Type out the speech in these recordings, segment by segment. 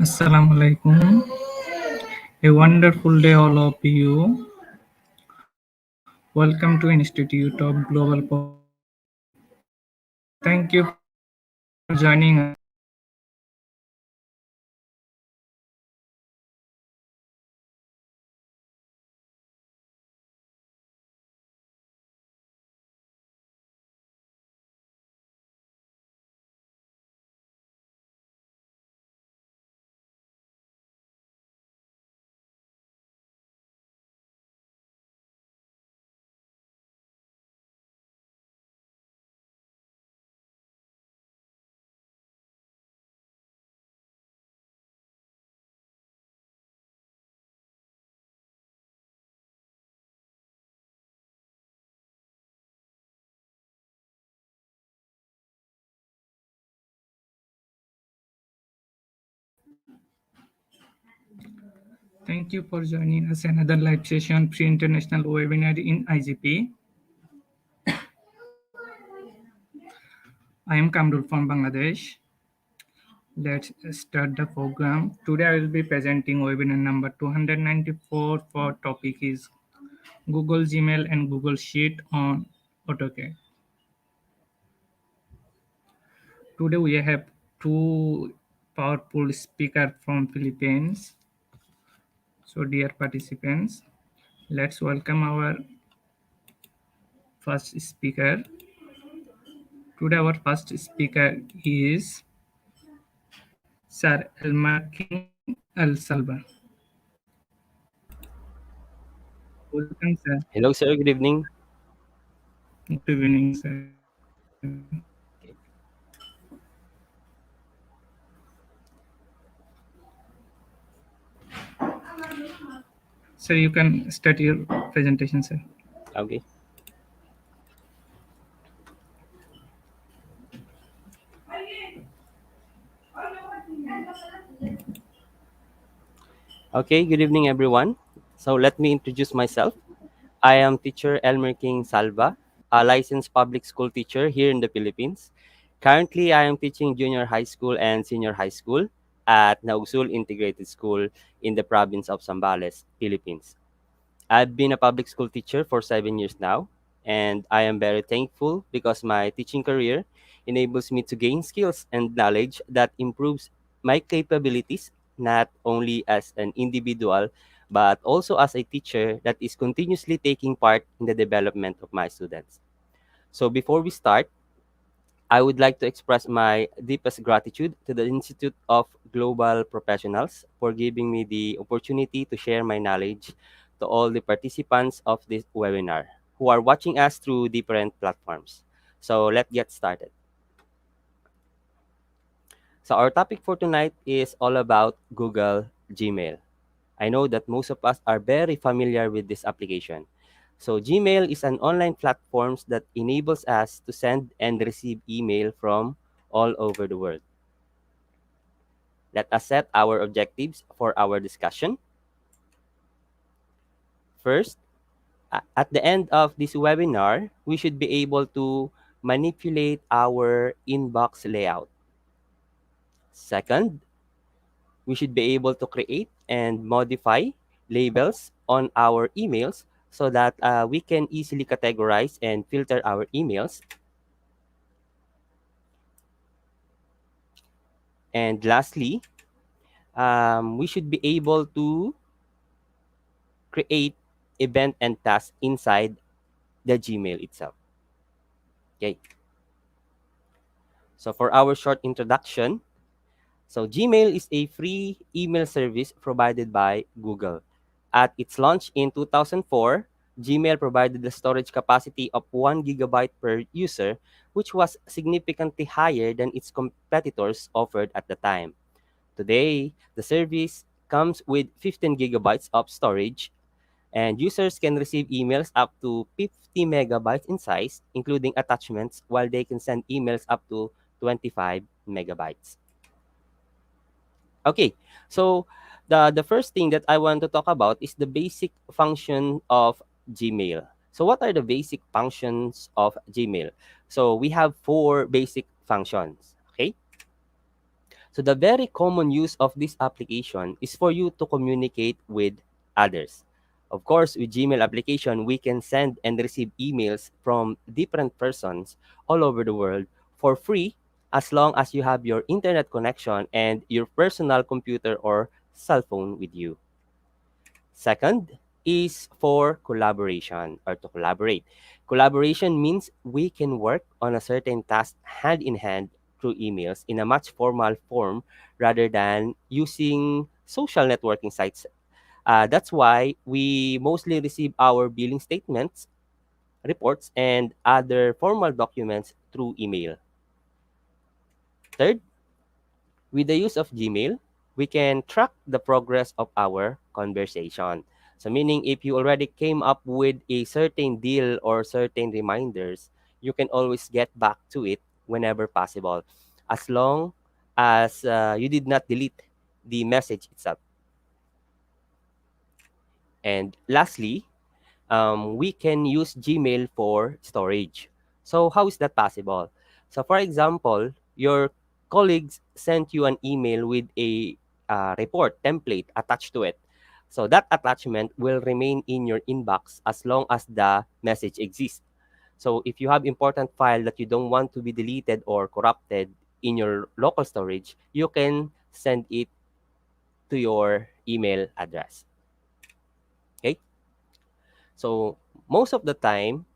Assalamu alaikum. A wonderful day, all of you. Welcome to Institute of Global Population. Thank you for joining us. Thank you for joining us another live session pre-international webinar in IGP. I am Kamrul from Bangladesh. Let's start the program. Today I will be presenting webinar number 294 for topic is Google Gmail and Google Sheet on Autocrat. Today we have two powerful speakers from Philippines. So dear participants, let's welcome our first speaker. Today our first speaker is Sir Elmer King El Salva. Welcome, sir. Hello, sir. Good evening. Good evening, sir. Okay. Sir, you can start your presentation, sir. Okay. Okay. Good evening, everyone. So let me introduce myself. I am teacher Elmer King Salva, a licensed public school teacher here in the Philippines. Currently, I am teaching junior high school and senior high school at Nausul Integrated School in the province of Zambales, Philippines. I've been a public school teacher for 7 years now, and I am very thankful because my teaching career enables me to gain skills and knowledge that improves my capabilities not only as an individual but also as a teacher that is continuously taking part in the development of my students. So before we start, I would like to express my deepest gratitude to the Institute of Global Professionals for giving me the opportunity to share my knowledge to all the participants of this webinar who are watching us through different platforms. So let's get started. So our topic for tonight is all about Google Gmail. I know that most of us are very familiar with this application. So Gmail is an online platform that enables us to send and receive email from all over the world. Let us set our objectives for our discussion. First, at the end of this webinar, we should be able to manipulate our inbox layout. Second, we should be able to create and modify labels on our emails so that we can easily categorize and filter our emails. And lastly, we should be able to create event and tasks inside the Gmail itself. Okay. So for our short introduction, so Gmail is a free email service provided by Google. At its launch in 2004, Gmail provided a storage capacity of 1 gigabyte per user, which was significantly higher than its competitors offered at the time. Today, the service comes with 15 gigabytes of storage, and users can receive emails up to 50 megabytes in size, including attachments, while they can send emails up to 25 megabytes. Okay, so the first thing that I want to talk about is the basic function of Gmail. So what are the basic functions of Gmail? So we have four basic functions. Okay, So the very common use of this application is for you to communicate with others. Of course, with Gmail application, we can send and receive emails from different persons all over the world for free as long as you have your internet connection and your personal computer or cell phone with you. Second is for collaboration or to collaborate. Collaboration means we can work on a certain task hand in hand through emails in a much formal form rather than using social networking sites. That's why we mostly receive our billing statements, reports, and other formal documents through email. Third, with the use of Gmail, we can track the progress of our conversation. So meaning if you already came up with a certain deal or certain reminders, you can always get back to it whenever possible, as long as you did not delete the message itself. And lastly, we can use Gmail for storage. So how is that possible? So for example, your colleagues sent you an email with a report template attached to it. So that attachment will remain in your inbox as long as the message exists. So if you have important file that you don't want to be deleted or corrupted in your local storage, you can send it to your email address. Okay? So most of the time,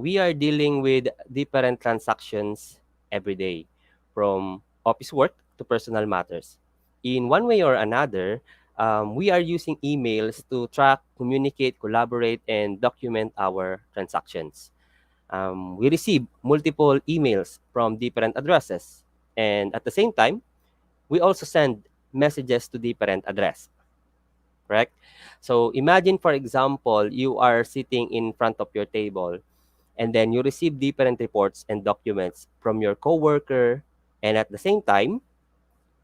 we are dealing with different transactions every day, from office work to personal matters. In one way or another, we are using emails to track, communicate, collaborate, and document our transactions. We receive multiple emails from different addresses, and at the same time, we also send messages to different address, correct? So imagine, for example, you are sitting in front of your table and then you receive different reports and documents from your coworker, and at the same time,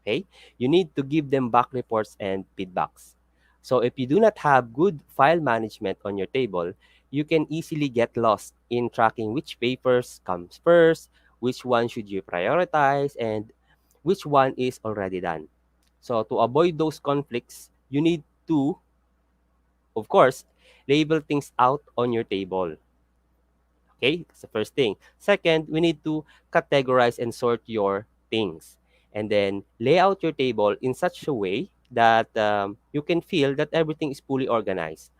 okay, you need to give them back reports and feedbacks. So if you do not have good file management on your table, you can easily get lost in tracking which papers comes first, which one should you prioritize, and which one is already done. So to avoid those conflicts, you need to, of course, label things out on your table. Okay, that's the first thing. Second, we need to categorize and sort your things. And then lay out your table in such a way that you can feel that everything is fully organized.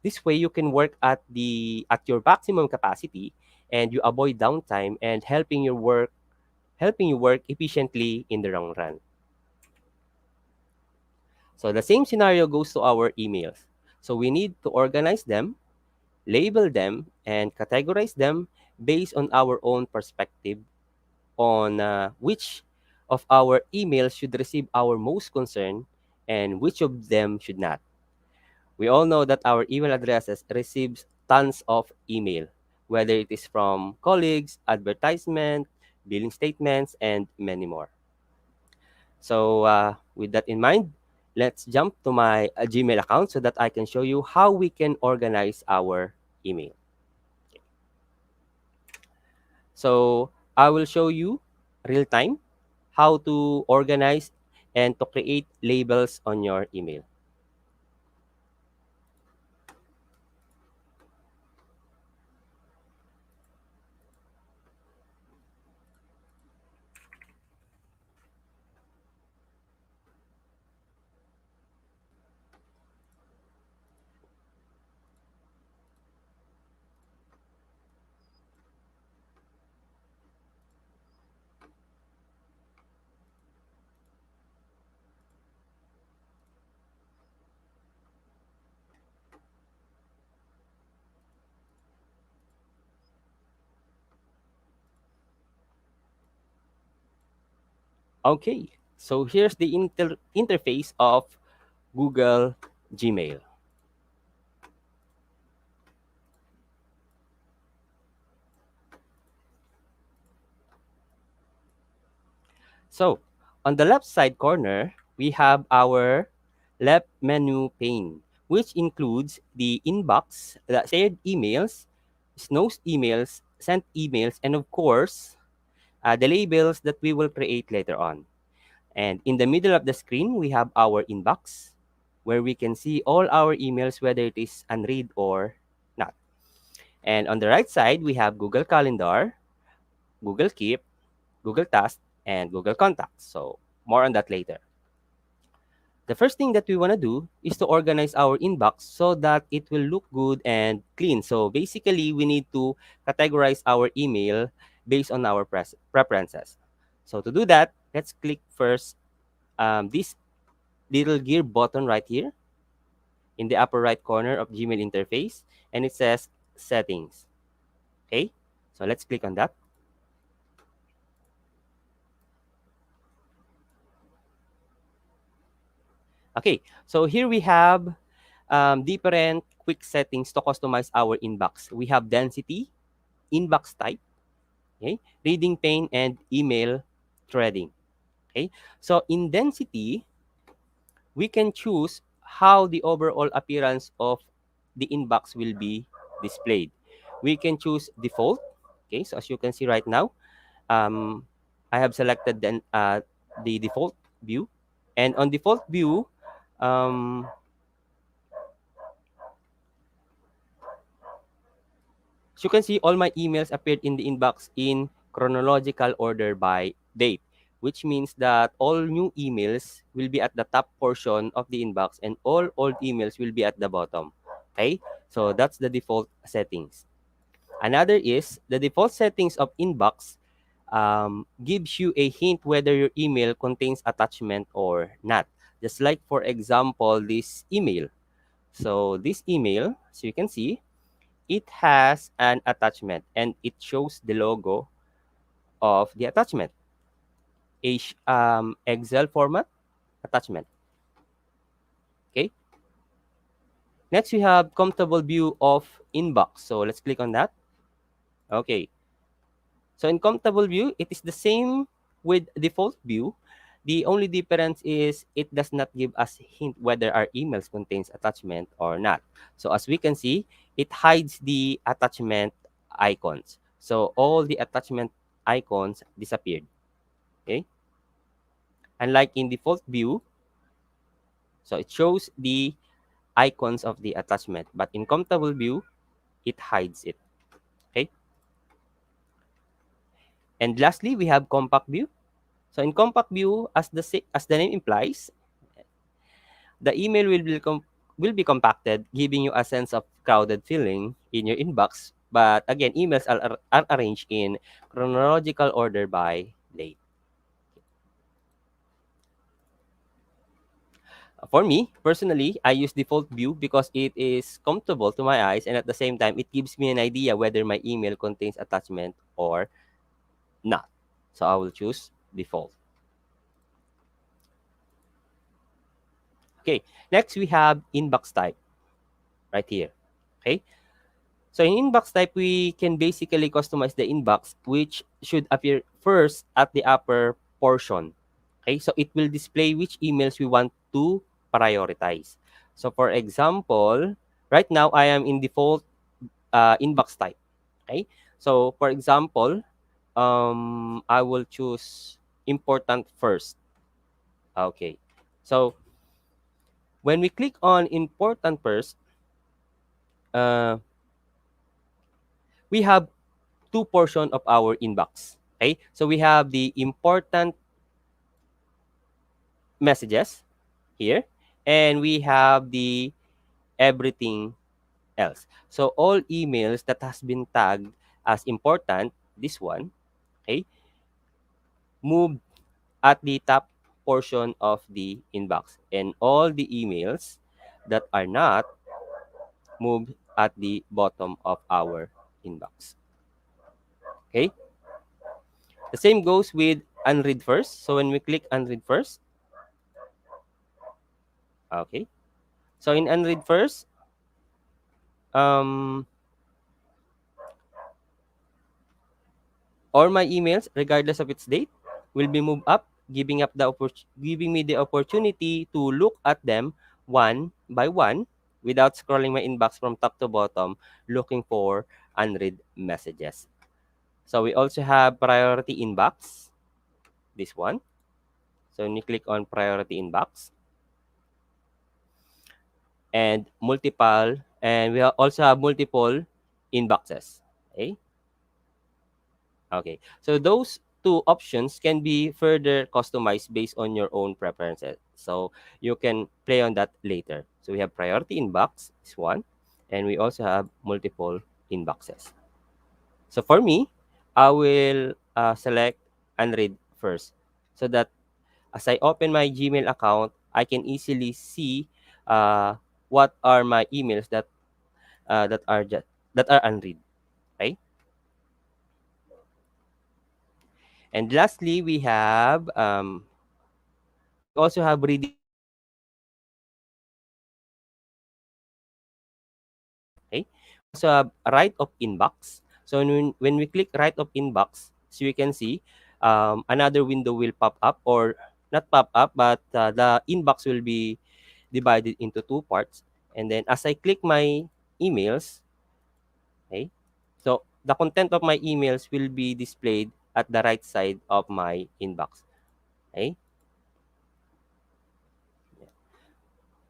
This way, you can work at your maximum capacity, and you avoid downtime and helping you work efficiently in the long run. So the same scenario goes to our emails. So we need to organize them, label them, and categorize them based on our own perspective on which of our emails should receive our most concern and which of them should not. We all know that our email addresses receives tons of email, whether it is from colleagues, advertisement, billing statements, and many more. So with that in mind, let's jump to my Gmail account so that I can show you how we can organize our email. So I will show you real time how to organize and to create labels on your email. Okay, so here's the interface of Google Gmail. So on the left side corner, we have our left menu pane, which includes the inbox, the shared emails, snow's emails, sent emails, and of course, the labels that we will create later on. And in the middle of the screen, we have our inbox where we can see all our emails, whether it is unread or not. And on the right side, we have Google Calendar, Google Keep, Google Task, and Google Contacts. So more on that later. The first thing that we want to do is to organize our inbox so that it will look good and clean. So basically, we need to categorize our email based on our preferences. So to do that, let's click first this little gear button right here in the upper right corner of Gmail interface, and it says settings. Okay, so let's click on that. Okay, so here we have different quick settings to customize our inbox. We have density, inbox type, okay, reading pane, and email threading. Okay, so in density, we can choose how the overall appearance of the inbox will be displayed. We can choose default. Okay, so as you can see right now, I have selected then the default view, and on default view, um, as you can see, all my emails appeared in the inbox in chronological order by date, which means that all new emails will be at the top portion of the inbox and all old emails will be at the bottom. Okay, so that's the default settings. Another is the default settings of inbox gives you a hint whether your email contains attachment or not. Just like, for example, this email. So this email, so you can see, it has an attachment and it shows the logo of the attachment. Excel format attachment. Okay. Next, we have comfortable view of inbox. So let's click on that. Okay. So in comfortable view, it is the same with default view. The only difference is it does not give us hint whether our emails contains attachment or not. So as we can see, it hides the attachment icons. So all the attachment icons disappeared. Okay. Unlike in default view, so it shows the icons of the attachment, but in comfortable view, it hides it. Okay. And lastly, we have compact view. So in compact view, as the name implies, the email will be compacted, giving you a sense of crowded feeling in your inbox. But again, emails are arranged in chronological order by date. For me, personally, I use default view because it is comfortable to my eyes and at the same time, it gives me an idea whether my email contains attachment or not. So I will choose default. Okay, next we have inbox type right here. Okay, so in inbox type, we can basically customize the inbox, which should appear first at the upper portion. Okay, so it will display which emails we want to prioritize. So for example, right now I am in default inbox type. Okay, so for example, I will choose important first. Okay, so when we click on important first, uh, we have two portion of our inbox. Okay, so we have the important messages here, and we have the everything else. So all emails that has been tagged as important, this one, okay, move at the top portion of the inbox, and all the emails that are not moved at the bottom of our inbox. Okay, the same goes with unread first. So when we click unread first, okay, so in unread first, um, all my emails, regardless of its date, will be moved up, giving me the opportunity to look at them one by one without scrolling my inbox from top to bottom, looking for unread messages. So we also have priority inbox, this one. So when you click on priority inbox and multiple, and we also have multiple inboxes. Okay. Okay. So those two options can be further customized based on your own preferences. So you can play on that later. So we have priority inbox is one, and we also have multiple inboxes. So for me, I will select unread first, so that as I open my Gmail account, I can easily see uh, what are my emails that are unread. Okay. And lastly, we also have reading. Okay. So right of inbox. So when we click right of inbox, so you can see another window will pop up, or not pop up, but the inbox will be divided into two parts. And then as I click my emails, okay, so the content of my emails will be displayed at the right side of my inbox. Okay.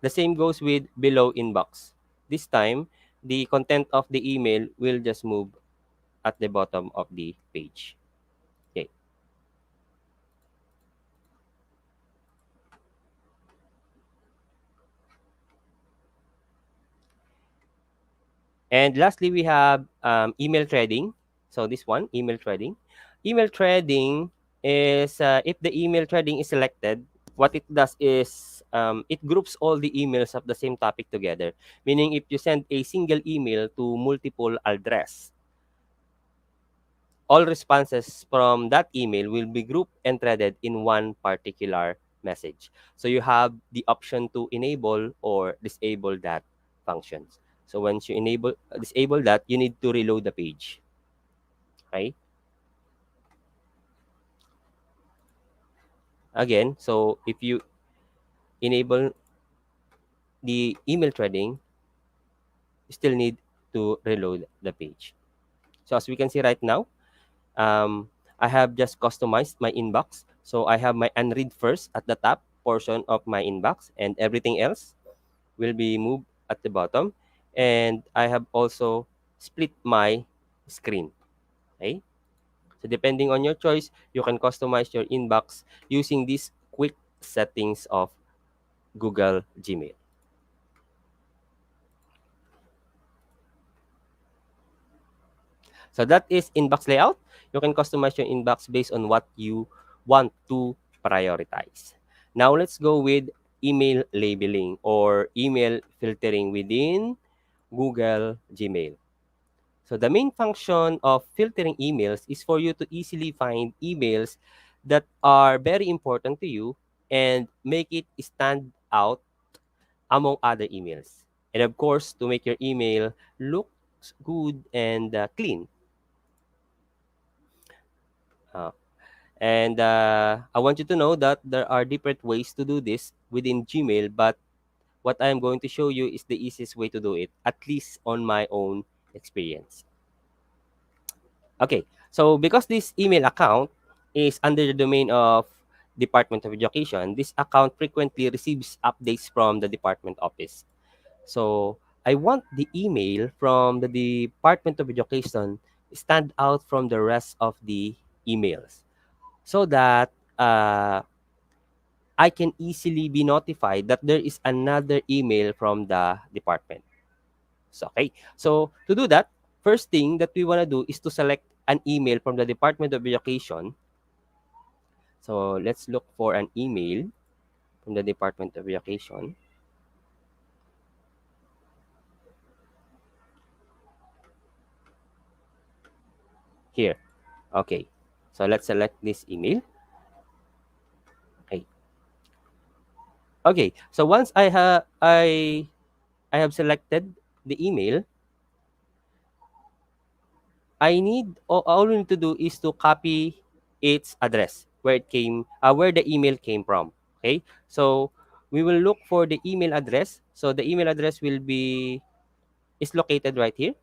The same goes with below inbox. This time, the content of the email will just move at the bottom of the page. Okay. And lastly, we have email threading. So this one, email threading. Email threading is if the email threading is selected, what it does is it groups all the emails of the same topic together. Meaning, if you send a single email to multiple address, all responses from that email will be grouped and threaded in one particular message. So you have the option to enable or disable that functions. So once you disable that, you need to reload the page. Okay. Again, so if you enable the email threading, you still need to reload the page. So as we can see right now, um, I have just customized my inbox. So I have my unread first at the top portion of my inbox, and everything else will be moved at the bottom. And I have also split my screen. Okay. So depending on your choice, you can customize your inbox using these quick settings of Google Gmail. So that is inbox layout. You can customize your inbox based on what you want to prioritize. Now let's go with email labeling or email filtering within Google Gmail. So the main function of filtering emails is for you to easily find emails that are very important to you and make it stand out among other emails. And of course, to make your email look good and clean. Uh, and I want you to know that there are different ways to do this within Gmail, but what I'm going to show you is the easiest way to do it, at least on my own experience. Okay, so because this email account is under the domain of Department of Education, this account frequently receives updates from the department office. So I want the email from the Department of Education stand out from the rest of the emails, so that I can easily be notified that there is another email from the department. So, okay. So to do that, first thing that we want to do is to select an email from the Department of Education. So let's look for an email from the Department of Education here. Okay. So let's select this email. Okay. Okay. So once I have selected the email, all we need to do is to copy its address, where the email came from. Okay, so we will look for the email address. So the email address is located right here.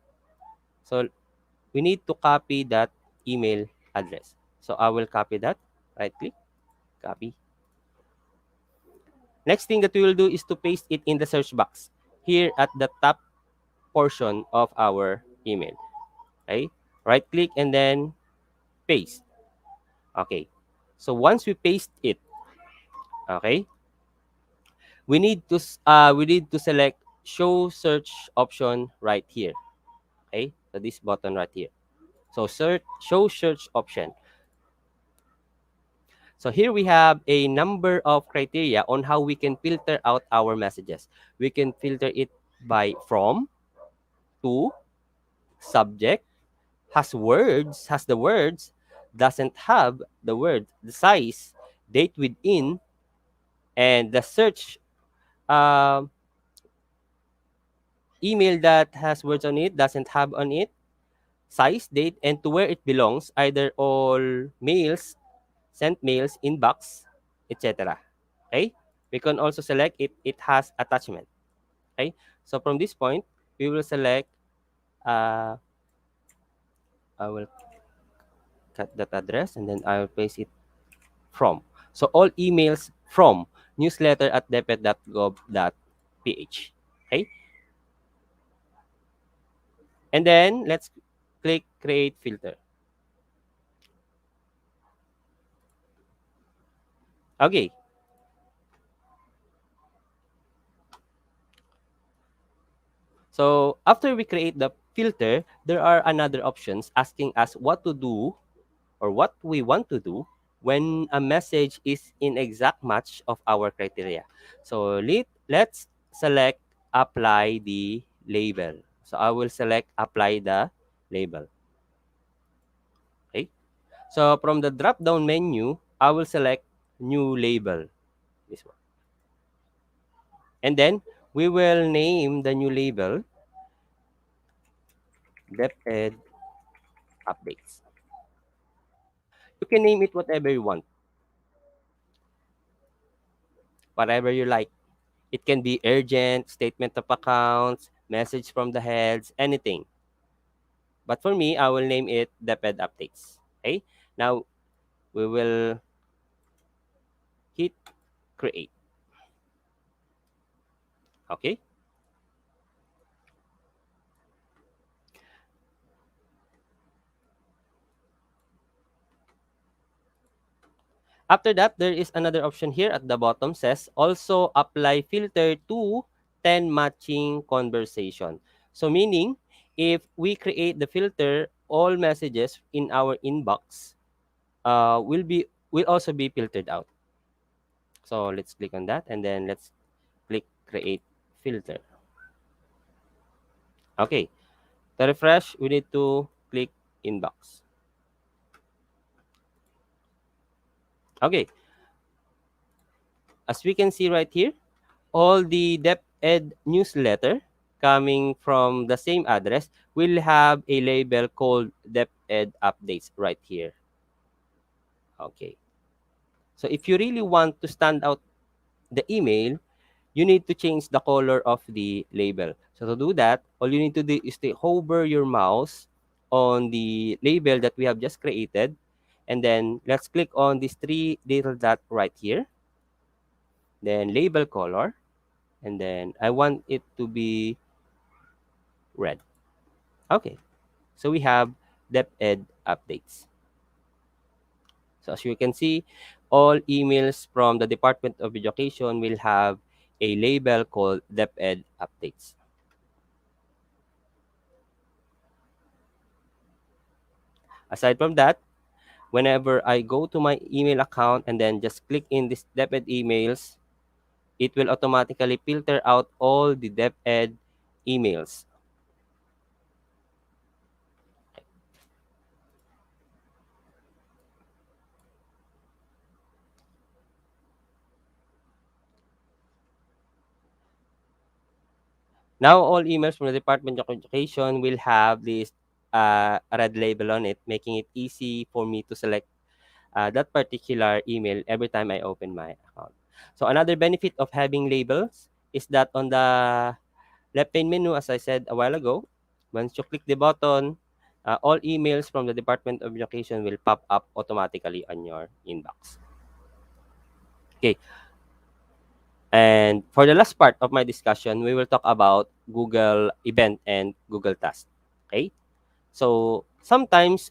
So we need to copy that email address. So I will copy that. Right click, copy. Next thing that we will do is to paste it in the search box here at the top portion of our email. Okay, right click and then paste. Okay, so once we paste it, okay, we need to select show search option right here. Okay, so this button right here. So show search option. So here we have a number of criteria on how we can filter out our messages. We can filter it by from, to, subject, has the words, doesn't have the word, the size, date within, and the search um email that has words on it, doesn't have on it, size, date, and to where it belongs, either all mails, sent mails, inbox, etc. Okay? We can also select if it has attachment. Okay? So from this point, we will select, uh, I will cut that address and then I will paste it from. So all emails from newsletter at deped.gov.ph. Okay? And then let's click create filter. Okay. So after we create the filter, there are another options asking us what to do or what we want to do when a message is in exact match of our criteria. So let's select apply the label. So I will select apply the label. Okay. So from the drop down menu, I will select new label. This one. And then we will name the new label DepEd updates. You can name it whatever you want, whatever you like. It can be urgent, statement of accounts, message from the heads, anything. But for me, I will name it DepEd updates. Okay. Now we will hit create. Okay. After that, there is another option here at the bottom says also apply filter to 10 matching conversation. So meaning if we create the filter, all messages in our inbox will also be filtered out. So let's click on that and then let's click create filter. Okay. To refresh, we need to click inbox. Okay. As we can see right here, all the DepEd newsletter coming from the same address will have a label called DepEd updates right here. Okay. So if you really want to stand out the email, you need to change the color of the label. So to do that, all you need to do is to hover your mouse on the label that we have just created. And then let's click on these three little dot right here. Then label color. And then I want it to be red. Okay. So we have DepEd updates. So as you can see, all emails from the Department of Education will have a label called DepEd updates. Aside from that, whenever I go to my email account and then just click in this DepEd emails, it will automatically filter out all the DepEd emails. Now, all emails from the Department of Education will have this red label on it, making it easy for me to select that particular email every time I open my account. So another benefit of having labels is that on the left pane menu, as I said a while ago, once you click the button, all emails from the Department of Education will pop up automatically on your inbox. Okay. And for the last part of my discussion, we will talk about Google Event and Google Task. Okay? So sometimes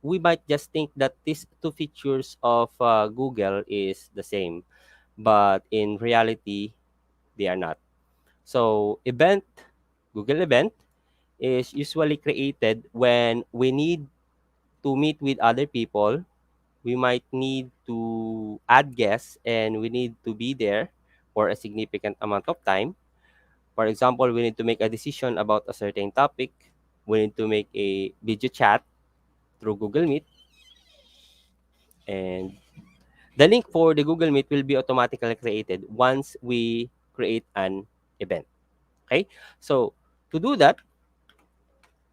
we might just think that these two features of Google is the same, but in reality, they are not. So Google Event is usually created when we need to meet with other people. We might need to add guests and we need to be there for a significant amount of time. For example, we need to make a decision about a certain topic. We need to make a video chat through Google Meet, and the link for the Google Meet will be automatically created once we create an event. Okay, so to do that,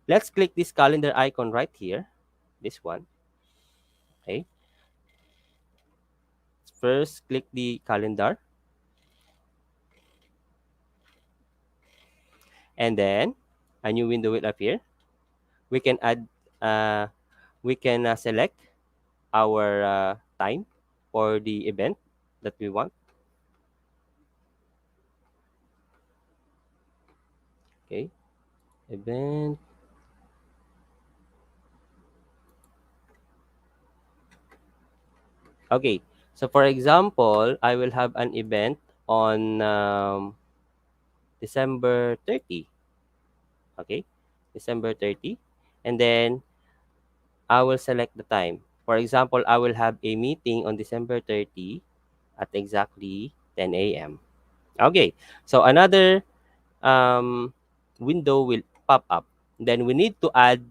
let's click this calendar icon right here, this one. Okay, first click the calendar, and then a new window will appear. We can add, uh, we can select our time for the event that we want. Okay, event. Okay, so for example, I will have an event on December 30. Okay, December 30. And then I will select the time. For example, I will have a meeting on December 30 at exactly 10 a.m. Okay, so another window will pop up. Then we need to add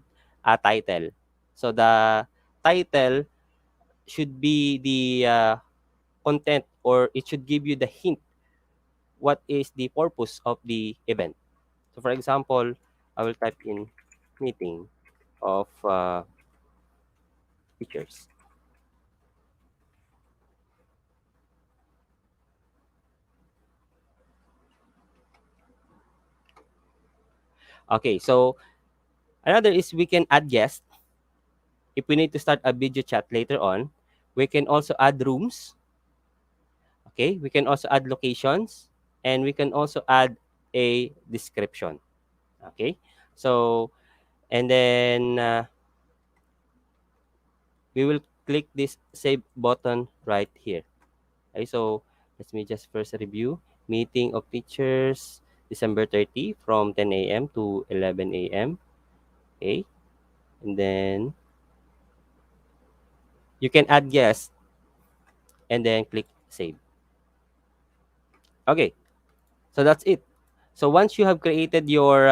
a title. So the title should be the content, or it should give you the hint what is the purpose of the event. So for example, I will type in meeting of teachers. Okay, so another is we can add guests. If we need to start a video chat later on, we can also add rooms. Okay, we can also add locations, and we can also add a description. Okay, so and then we will click this save button right here. Okay, so let me just first review meeting of teachers December 30 from 10 a.m. to 11 a.m. Okay, and then you can add guests and then click save. Okay, so that's it. So once you have created your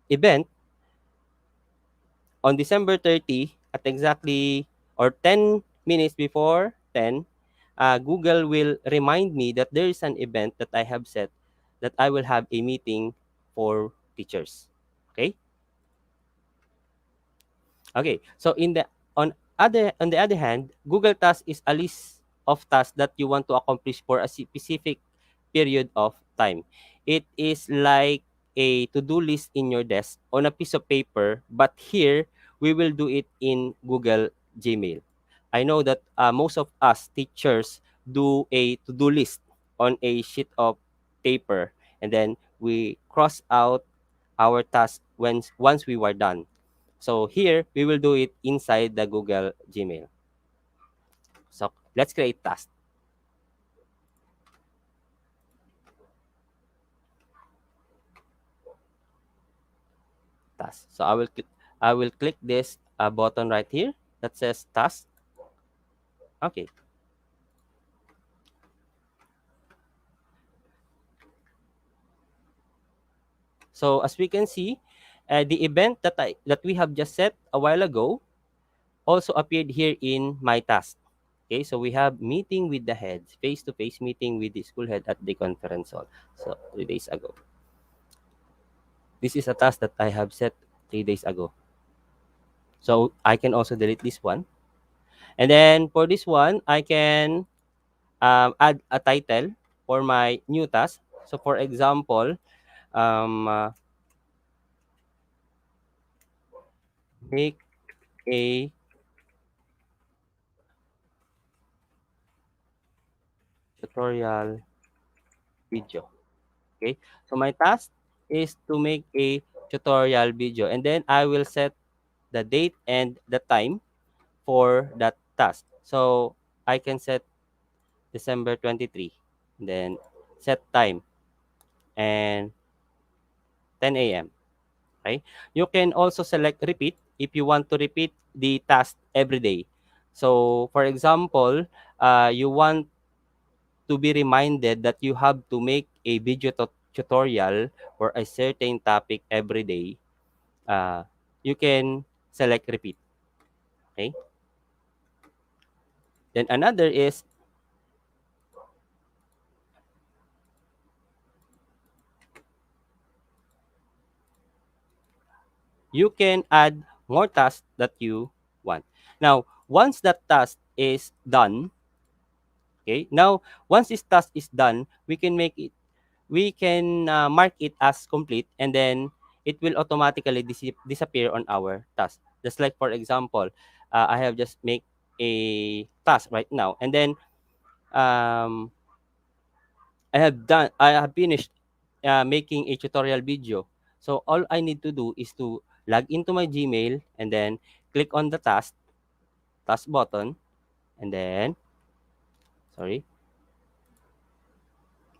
event on December 30 at exactly or 10 minutes before 10, Google will remind me that there is an event that I have set, that I will have a meeting for teachers. Okay? Okay. So on the other hand, Google Task is a list of tasks that you want to accomplish for a specific period of time. It is like a to-do list in your desk on a piece of paper, but here we will do it in Google Gmail. I know that most of us teachers do a to-do list on a sheet of paper, and then we cross out our task once we were done. So here we will do it inside the Google Gmail. So let's create task. So I will click this button right here that says task. Okay. So as we can see, the event that we have just set a while ago also appeared here in my task. Okay, so we have meeting with the heads, face-to-face meeting with the school head at the conference hall. So 3 days ago. This is a task that I have set 3 days ago. So I can also delete this one. And then for this one, I can add a title for my new task. So for example, um, uh, make a tutorial video. Okay. So my task is to make a tutorial video, and then I will set the date and the time for that task. So I can set December 23, then set time and 10 a.m. Okay. You can also select repeat if you want to repeat the task every day. So for example, you want to be reminded that you have to make a video tutorial for a certain topic every day. You can select repeat. Okay. Then another is you can add more tasks that you want. Now, once that task is done, okay, now once this task is done, we can mark it as complete, and then it will automatically disappear on our task. Just like, for example, I have just make a task right now, and then um, I have finished making a tutorial video. So all I need to do is to log into my Gmail and then click on the task button, and then sorry,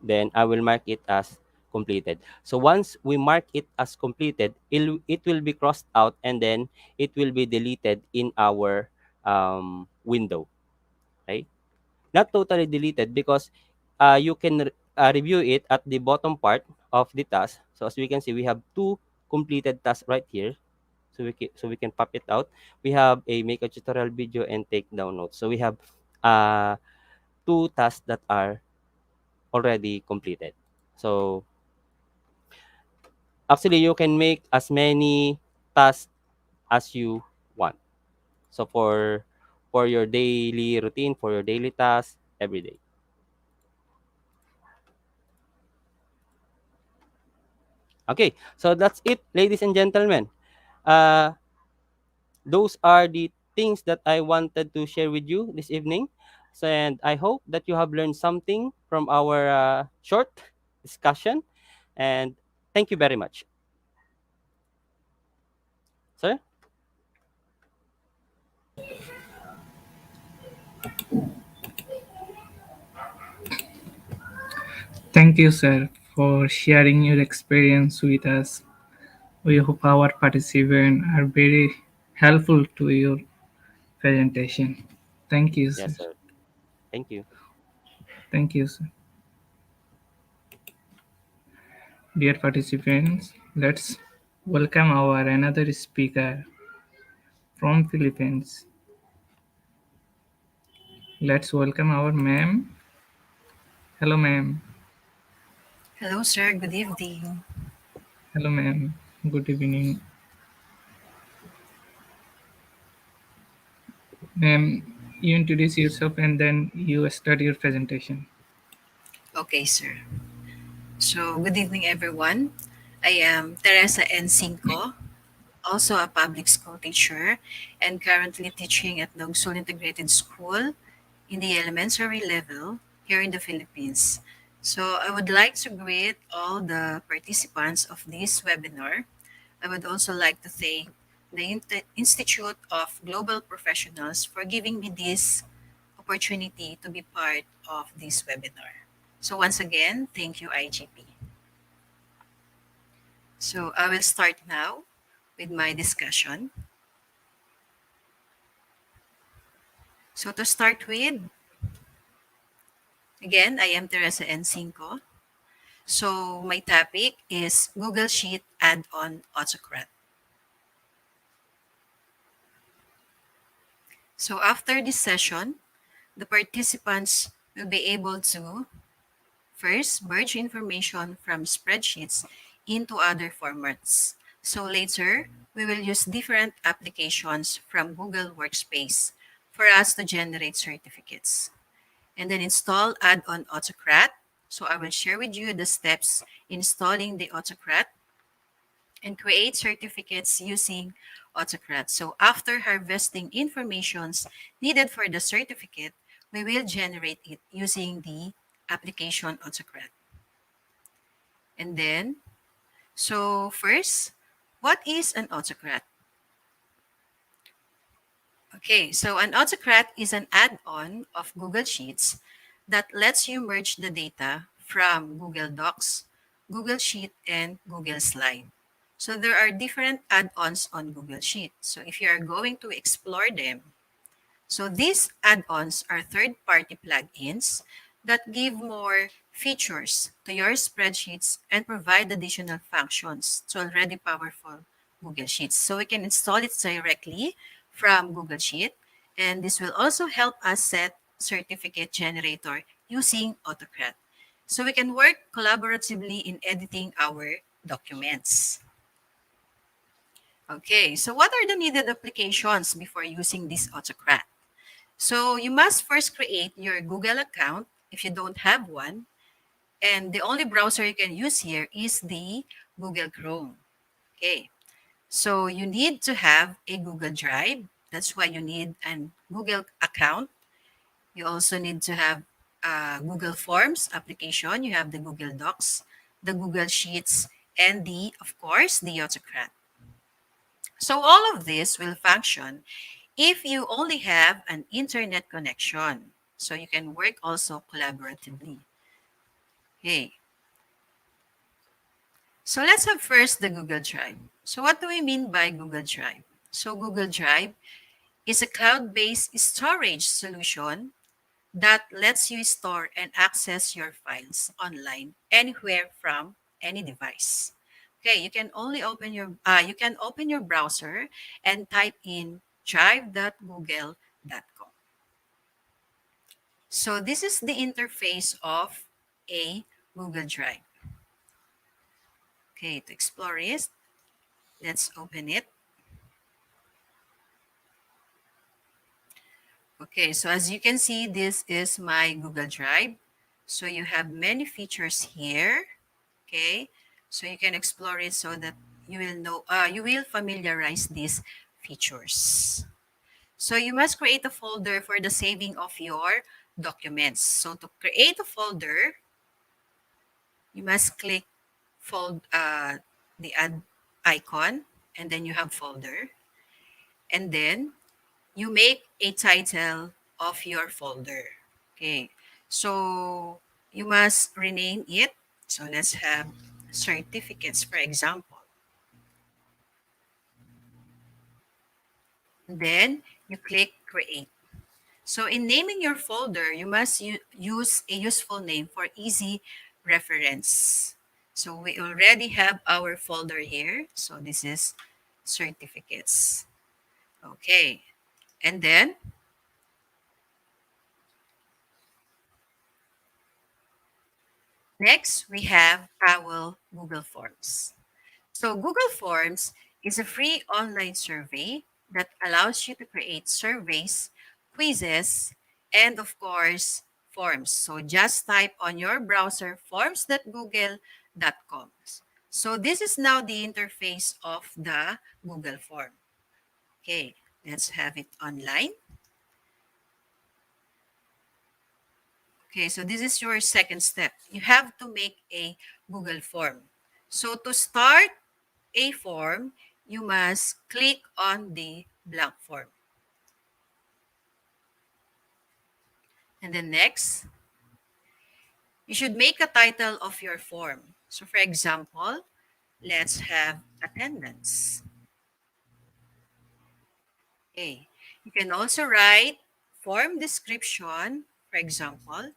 then I will mark it as completed. So once we mark it as completed, it will be crossed out, and then it will be deleted in our window. Okay, not totally deleted, because you can review it at the bottom part of the task. So as we can see, we have two completed tasks right here. So we can pop it out. We have a make a tutorial video and take down notes. So we have uh, two tasks that are already completed. So actually, you can make as many tasks as you want. So for your daily routine, for your daily tasks every day. Okay, so that's it, ladies and gentlemen. Uh, those are the things that I wanted to share with you this evening. So, and I hope that you have learned something from our short discussion. And thank you very much, sir. Thank you, sir, for sharing your experience with us. We hope our participants are very helpful to your presentation. Thank you, sir. Yes, sir. Thank you. Thank you, sir. Dear participants, let's welcome our another speaker from Philippines. Let's welcome our ma'am. Hello, ma'am. Hello, sir. Good evening. Hello, ma'am. Good evening. Ma'am, you introduce yourself and then you start your presentation. Okay, sir. So, good evening, everyone. I am Teresa N. Cinco, also a public school teacher and currently teaching at the Ugsul Integrated School in the elementary level here in the Philippines. So, I would like to greet all the participants of this webinar. I would also like to thank the Institute of Global Professionals for giving me this opportunity to be part of this webinar. So once again, thank you, IGP. So I will start now with my discussion. So to start with, again, I am Teresa N. Cinco. So my topic is Google Sheet Add-on Autocrat. So after this session, the participants will be able to first merge information from spreadsheets into other formats. So later, we will use different applications from Google Workspace for us to generate certificates. And then install add-on Autocrat. So I will share with you the steps installing the Autocrat and create certificates using Autocrat. So after harvesting informations needed for the certificate, we will generate it using the application Autocrat. And then, so first, what is an Autocrat? Okay, so an Autocrat is an add-on of Google Sheets that lets you merge the data from Google Docs, Google Sheet, and Google Slide. So there are different add-ons on Google Sheet. So if you are going to explore them, so these add-ons are third-party plugins that give more features to your spreadsheets and provide additional functions to already powerful Google Sheets. So we can install it directly from Google Sheet, and this will also help us set certificate generator using Autocrat. So we can work collaboratively in editing our documents. Okay, so what are the needed applications before using this Autocrat? So you must first create your Google account if you don't have one. And the only browser you can use here is the Google Chrome. Okay. So you need to have a Google Drive. That's why you need an Google account. You also need to have Google Forms application. You have the Google Docs, the Google Sheets, and of course, the Autocrat. So all of this will function if you only have an internet connection. So you can work also collaboratively. Okay, so let's have first the Google Drive. So what do we mean by Google Drive? So Google Drive is a cloud-based storage solution that lets you store and access your files online anywhere from any device. Okay, you can open your browser and type in drive.google.com. So this is the interface of a Google Drive. Okay, to explore it, let's open it. Okay, so as you can see, this is my Google Drive. So you have many features here. Okay, so you can explore it so that you will familiarize these features. So you must create a folder for the saving of your documents. So to create a folder, you must click the add icon, and then you have folder, and then you make a title of your folder. Okay, so you must rename it. So let's have certificates, for example. And then you click create. So in naming your folder, you must use a useful name for easy reference. So we already have our folder here. So this is certificates. Okay. And then next we have our Google Forms. So Google Forms is a free online survey that allows you to create surveys, quizzes, and of course, forms. So just type on your browser forms.google.com. So this is now the interface of the Google form. Okay, let's have it online. Okay, so this is your second step. You have to make a Google form. So to start a form, you must click on the blank form. And then next, you should make a title of your form. So for example, let's have attendance. Okay. You can also write form description. For example,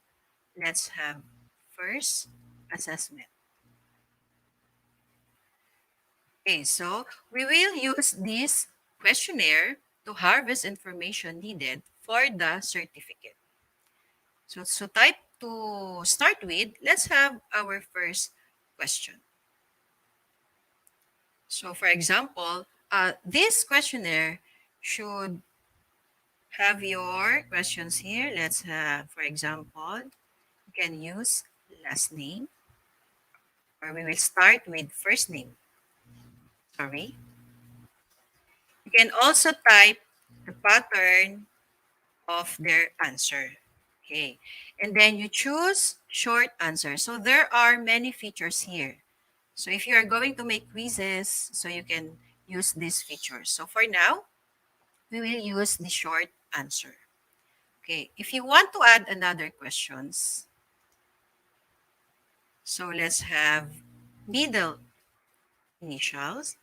let's have first assessment. Okay, so we will use this questionnaire to harvest information needed for the certificate. So type to start with, let's have our first question. So for example, this questionnaire should have your questions here. Let's have, for example, you can use last name, or we will start with first name. Sorry. You can also type the pattern of their answer. Okay. And then you choose short answer. So there are many features here. So if you are going to make quizzes, so you can use these features. So for now, we will use the short answer. Okay, if you want to add another questions, so let's have middle initials,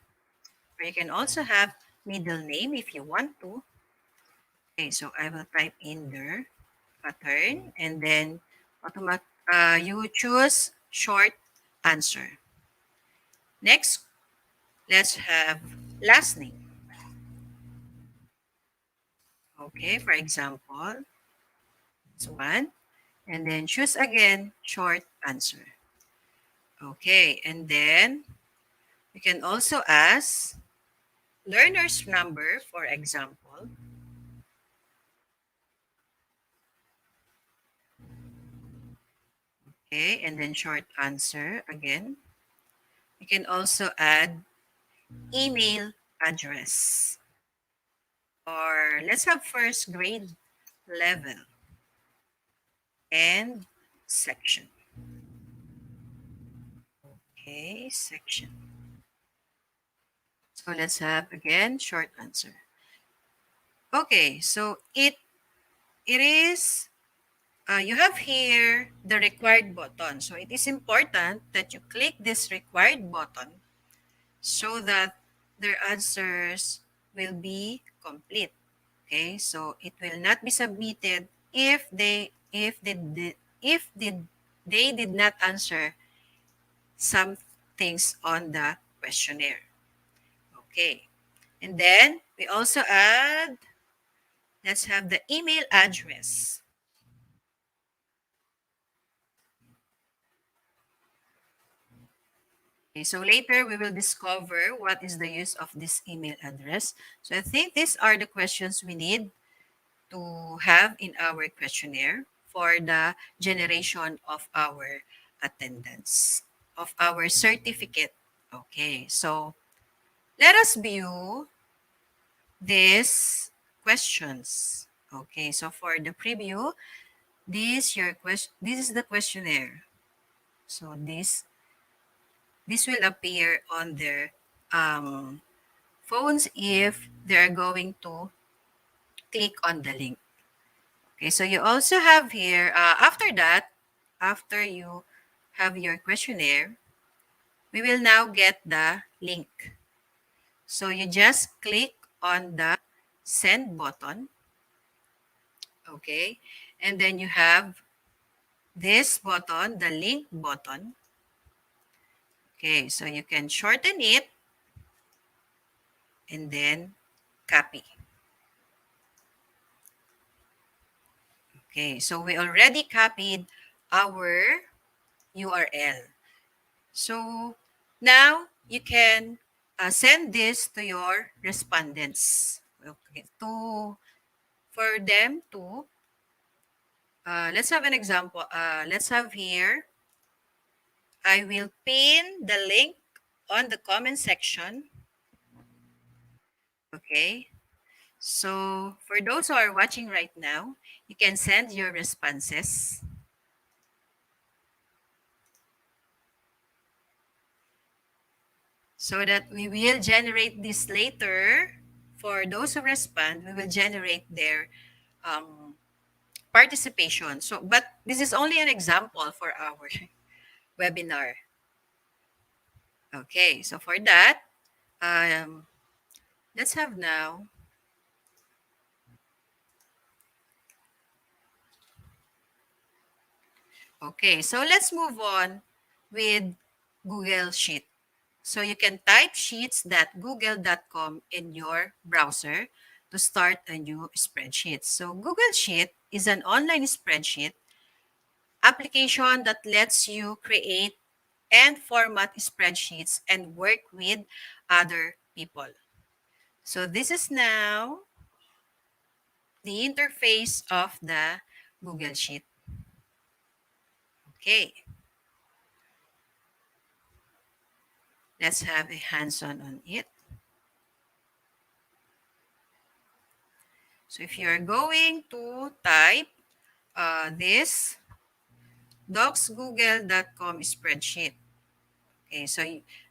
or you can also have middle name if you want to. Okay, so I will type in there pattern and then you choose short answer. Next, let's have last name. Okay, for example, this one. And then choose again short answer. Okay, and then you can also ask learner's number, for example. Okay, and then short answer again. You can also add email address. Or let's have first grade level and section. Okay, section. So let's have again short answer. Okay, so it is you have here the required button. So it is important that you click this required button so that their answers will be complete. Okay, so it will not be submitted if they did not answer some things on the questionnaire. Okay, and then we also add, let's have the email address. Okay, so later we will discover what is the use of this email address. So I think these are the questions we need to have in our questionnaire for the generation of our attendance, of our certificate. Okay, so let us view these questions. Okay, so for the preview, this is the questionnaire. So this will appear on their um, phones if they're going to click on the link. Okay, so you also have here, after that, after you have your questionnaire, we will now get the link. So you just click on the send button, okay? And then you have this button, the link button. Okay, so you can shorten it and then copy. Okay, so we already copied our URL. So now you can send this to your respondents. Okay, for them to let's have an example. Let's have here. I will pin the link on the comment section. Okay. So for those who are watching right now, you can send your responses. So that we will generate this later. For those who respond, we will generate their um, participation. So, but this is only an example for our webinar. Okay, so for that, um, let's have now. Okay, so let's move on with Google Sheet. So you can type sheets.google.com in your browser to start a new spreadsheet. So Google Sheet is an online spreadsheet application that lets you create and format spreadsheets and work with other people. So this is now the interface of the Google Sheet. Okay, let's have a hands-on on it. So if you're going to type this docsgoogle.com spreadsheet. Okay, so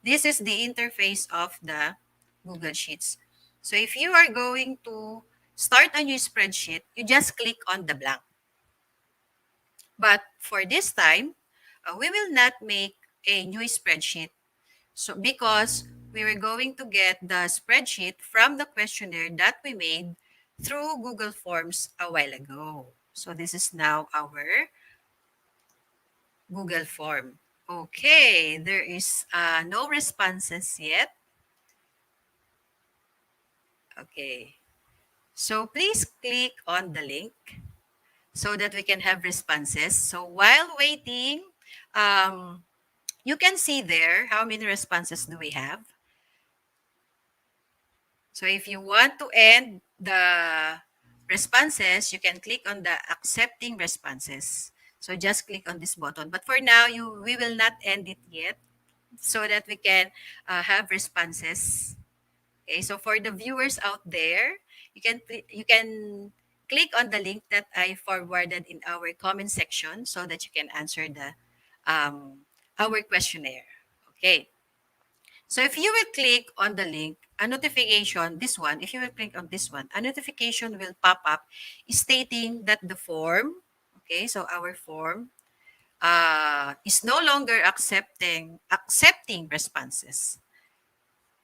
this is the interface of the Google Sheets. So if you are going to start a new spreadsheet, you just click on the blank. But for this time, we will not make a new spreadsheet. So because we were going to get the spreadsheet from the questionnaire that we made through Google Forms a while ago. So this is now our Google form. Okay, there is no responses yet. Okay, so please click on the link so that we can have responses. So while waiting, um, you can see there how many responses do we have. So if you want to end the responses, you can click on the accepting responses. So just click on this button. But for now, we will not end it yet so that we can have responses. Okay, so for the viewers out there, you can click on the link that I forwarded in our comment section so that you can answer the our questionnaire. Okay. So if you will click on the link, a notification, this one, if you will click on this one, a notification will pop up stating that the form, okay, so our form is no longer accepting responses.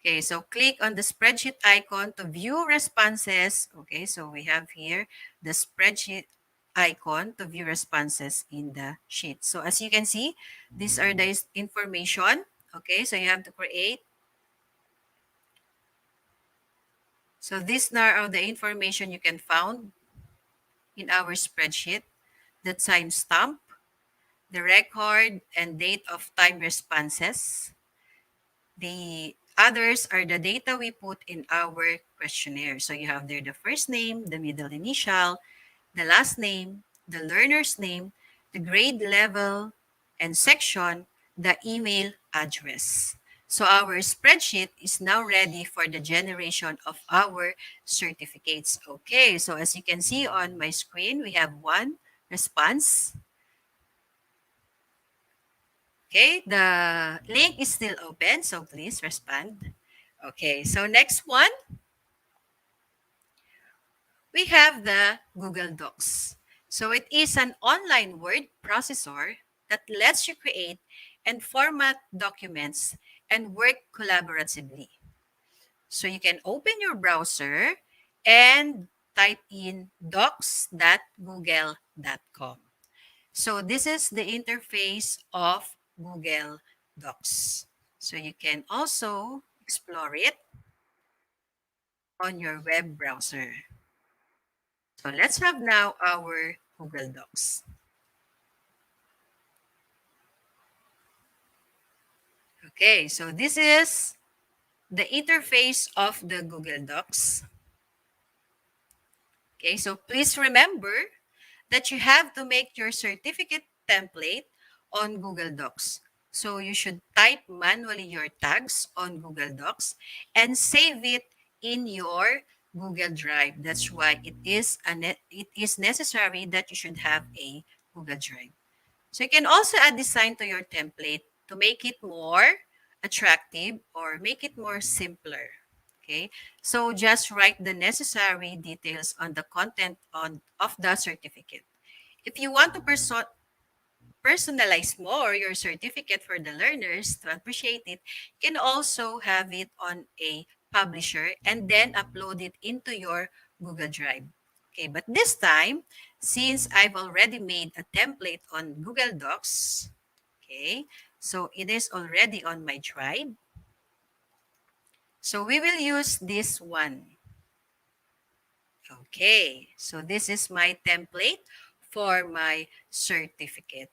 Okay, so click on the spreadsheet icon to view responses. Okay, so we have here the spreadsheet icon to view responses in the sheet. So as you can see, these are the information. Okay, so you have to create. So these are the information you can found in our spreadsheet: the timestamp, the record and date of time responses. The others are the data we put in our questionnaire. So you have there the first name, the middle initial, the last name, the learner's name, the grade level and section, the email address. So our spreadsheet is now ready for the generation of our certificates. Okay, so as you can see on my screen, we have one response. Okay, the link is still open, so please respond. Okay, so next one, we have the Google Docs. So it is an online word processor that lets you create and format documents and work collaboratively. So you can open your browser and type in docs.google.com. So this is the interface of Google Docs. So you can also explore it on your web browser. So let's have now our Google Docs. Okay, so this is the interface of the Google Docs. Okay, so please remember that you have to make your certificate template on Google Docs. So you should type manually your tags on Google Docs and save it in your Google Drive. That's why it is necessary that you should have a Google Drive. So you can also add design to your template to make it more attractive or make it more simpler. Okay, so just write the necessary details on the content of the certificate. If you want to personalize more your certificate for the learners to appreciate it, you can also have it on a publisher and then upload it into your Google Drive. Okay, but this time, since I've already made a template on Google Docs, okay, so it is already on my drive. So we will use this one. Okay, so this is my template for my certificate.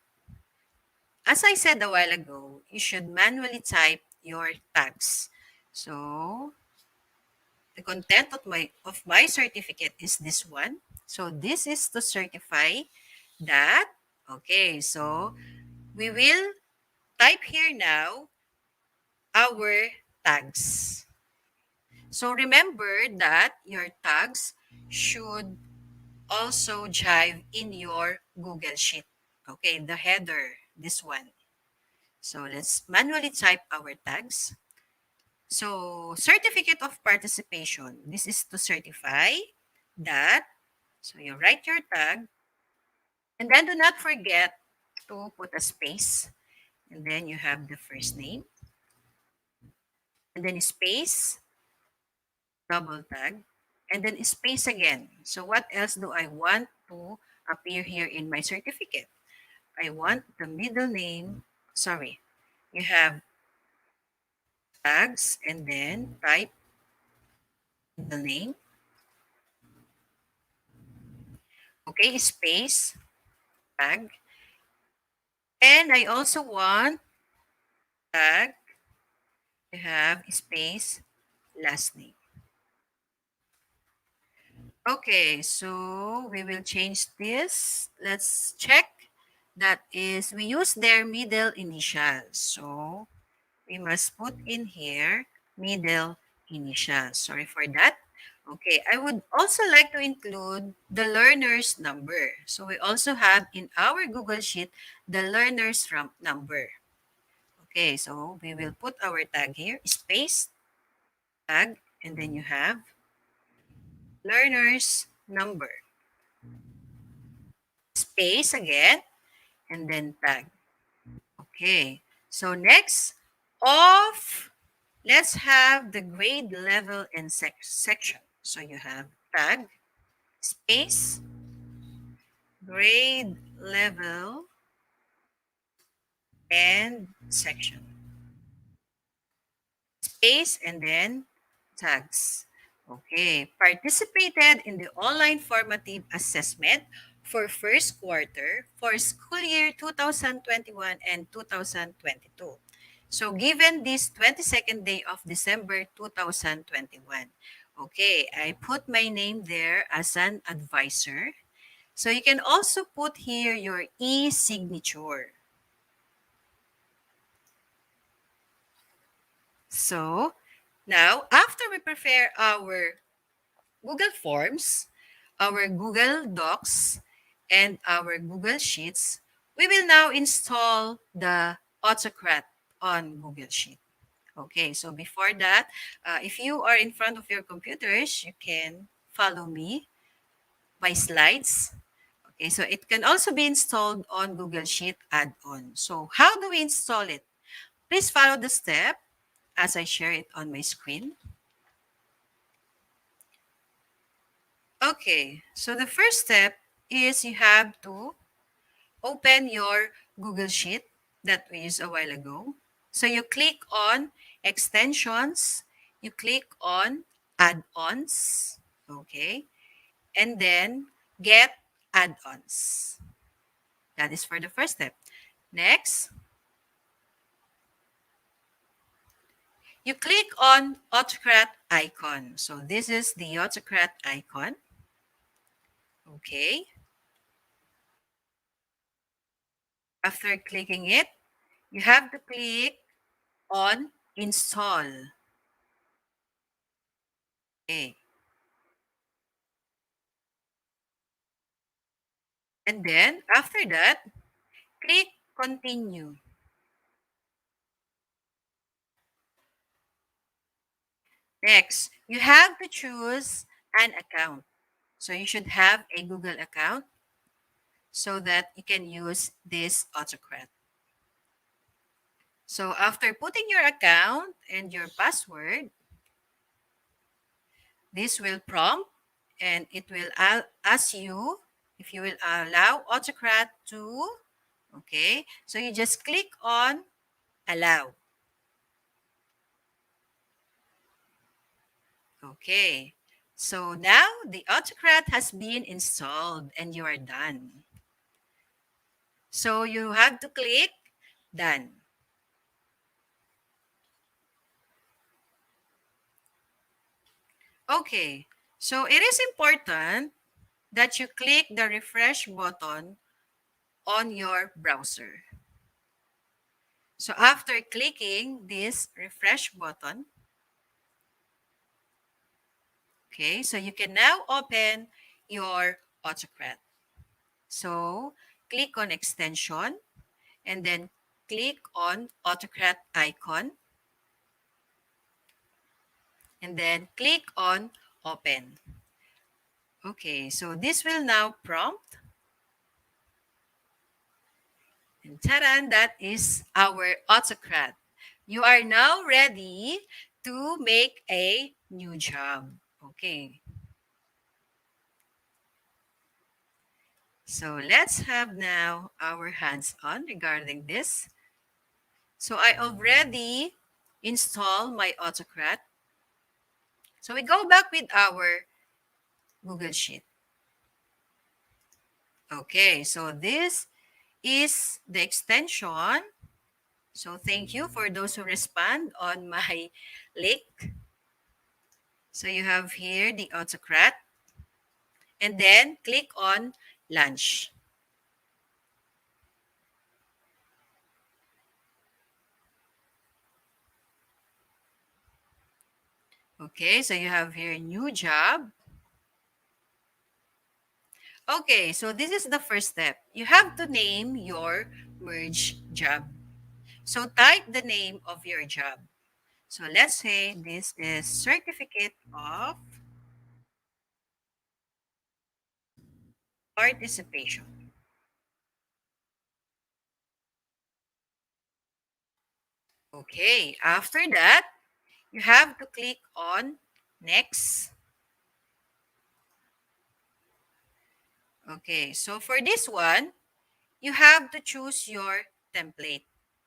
As I said a while ago, you should manually type your tags. So the content of my certificate is this one. So this is to certify that. Okay, so we will type here now our tags. So remember that your tags should also jive in your Google Sheet. Okay, the header, this one. So let's manually type our tags. So certificate of participation, this is to certify that. So you write your tag and then do not forget to put a space. And then you have the first name and then space, double tag, and then space again. So what else do I want to appear here in my certificate? I want the middle name. Sorry, you have tags and then type the name. Okay, space, tag. And I also want tag to have space, last name. Okay, so we will change this. Let's check. That is, we use their middle initials. So we must put in here middle initials. Sorry for that. Okay, I would also like to include the learner's number. So we also have in our Google Sheet the learner's number. Okay, so we will put our tag here, space, tag, and then you have learner's number, space again, and then tag. Okay, so next, of let's have the grade level and section. So you have tag, space, grade level, and section. Space and then tags. Okay. Participated in the online formative assessment for first quarter for school year 2021 and 2022. So given this 22nd day of December 2021. Okay, I put my name there as an advisor. So you can also put here your e-signature. So now, after we prepare our Google Forms, our Google Docs, and our Google Sheets, we will now install the Autocrat on Google Sheet. Okay, so before that, if you are in front of your computers, you can follow me by slides. Okay, so it can also be installed on Google Sheet add-on. So how do we install it? Please follow the step as I share it on my screen. Okay, so the first step is you have to open your Google Sheet that we used a while ago. So you click on extensions, you click on add-ons, okay, and then get add-ons. That is for the first step. Next, you click on Autocrat icon. So this is the Autocrat icon. Okay. After clicking it, you have to click on install. Okay. And then after that, click continue. Next, you have to choose an account. So you should have a Google account so that you can use this Autocrat. So after putting your account and your password, this will prompt and it will ask you if you will allow Autocrat to, okay, so you just click on allow. Okay, so now the Autocrat has been installed and you are done. So you have to click done. Okay, so it is important that you click the refresh button on your browser. So after clicking this refresh button, okay, so you can now open your Autocrat. So click on extension, and then click on Autocrat icon, and then click on open. Okay, so this will now prompt, and ta-da, that is our Autocrat. You are now ready to make a new job. Okay, so let's have now our hands on regarding this. So I already installed my Autocrat. So we go back with our Google Sheet. Okay, so this is the extension. So thank you for those who respond on my link. So you have here the Autocrat, and then click on Launch. Okay, so you have here new job. Okay, so this is the first step. You have to name your merge job. So type the name of your job. So let's say this is Certificate of Participation. Okay, after that, you have to click on Next. Okay, so for this one, you have to choose your template.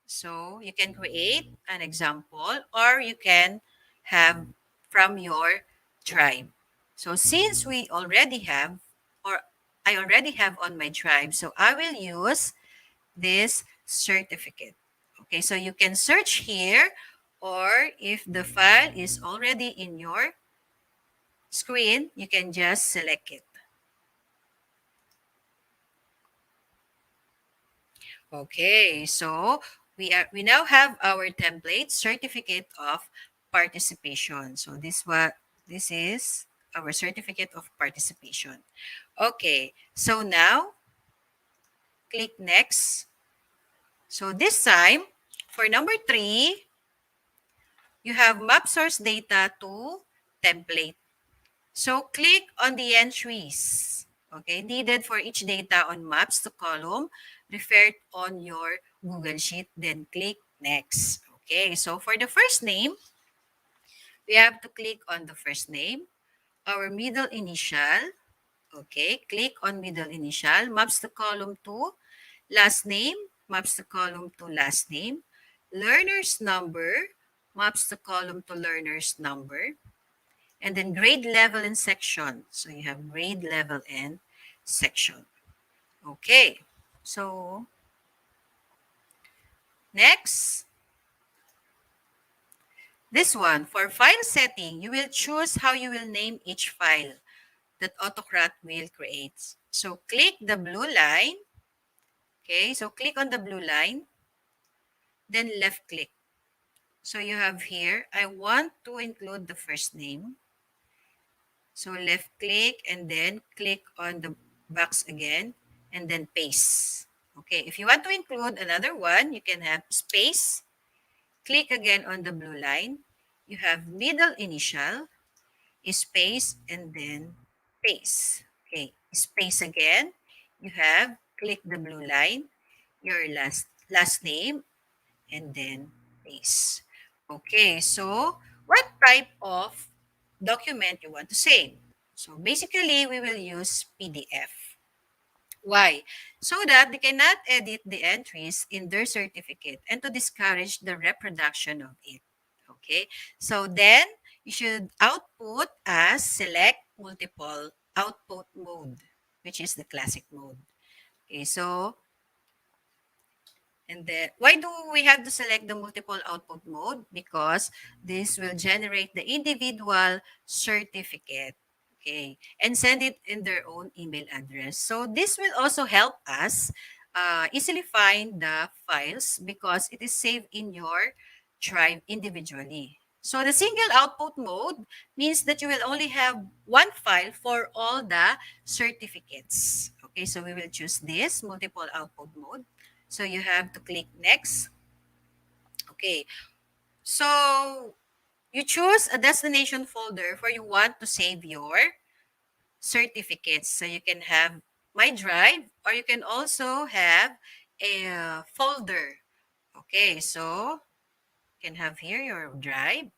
So you can create an example or you can have from your tribe. So since we already have, or I already have on my tribe, so I will use this certificate. Okay, so you can search here, or if the file is already in your screen, you can just select it. Okay, so we now have our template certificate of participation. So this is our certificate of participation. Okay, so now click next. So this time for number 3, you have map source data to template. So click on the entries, okay, needed for each data on maps to column referred on your Google Sheet, then click next. Okay, so for the first name, we have to click on the first name, our middle initial, okay, click on middle initial, maps to column to last name, maps to column to last name, learner's number, maps to column to learner's number, and then grade level and section. So you have grade level and section. Okay. So next, this one, for file setting, you will choose how you will name each file that Autocrat will create. So click the blue line. Okay, so click on the blue line, then left click. So you have here, I want to include the first name. So left click and then click on the box again and then paste. Okay, if you want to include another one, you can have space, click again on the blue line. You have middle initial, space, and then paste. Okay, space again. You have click the blue line, your last name, and then paste. Okay, so what type of document you want to save? So basically, we will use PDF. Why? So that they cannot edit the entries in their certificate and to discourage the reproduction of it. Okay, so then you should output as select multiple output mode, which is the classic mode. Okay, so and then, why do we have to select the multiple output mode? Because this will generate the individual certificate, okay, and send it in their own email address. So this will also help us easily find the files because it is saved in your drive individually. So the single output mode means that you will only have one file for all the certificates. Okay, so we will choose this multiple output mode. So you have to click next. Okay, so you choose a destination folder where you want to save your certificates. So you can have My Drive, or you can also have a folder. Okay, so you can have here your drive,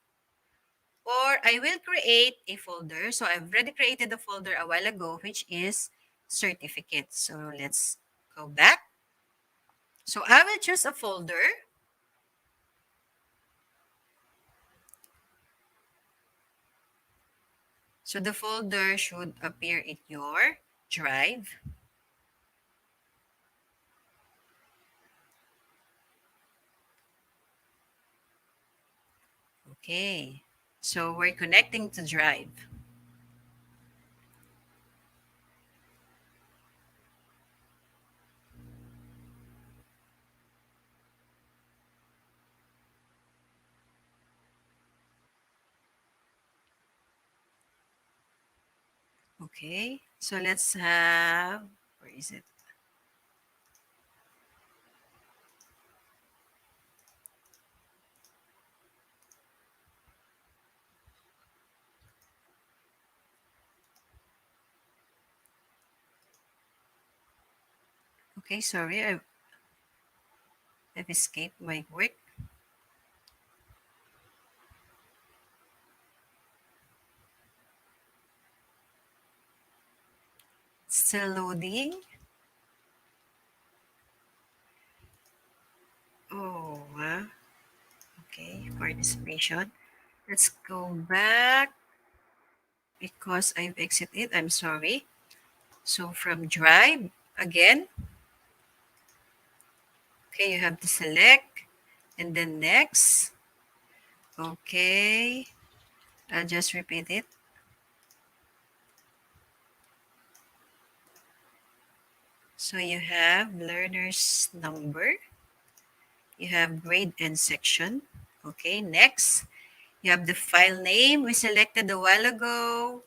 or I will create a folder. So I've already created a folder a while ago, which is certificates. So let's go back. So I will choose a folder. So the folder should appear in your drive. Okay. So we're connecting to drive. Okay. So let's have, where is it? Okay, sorry, I've escaped my work. Still loading. Oh, okay, participation. Let's go back because I've exited. I'm sorry. So from drive again, okay, you have to select and then next. Okay, I'll just repeat it. So you have learner's number, you have grade and section. Okay, next, you have the file name we selected a while ago.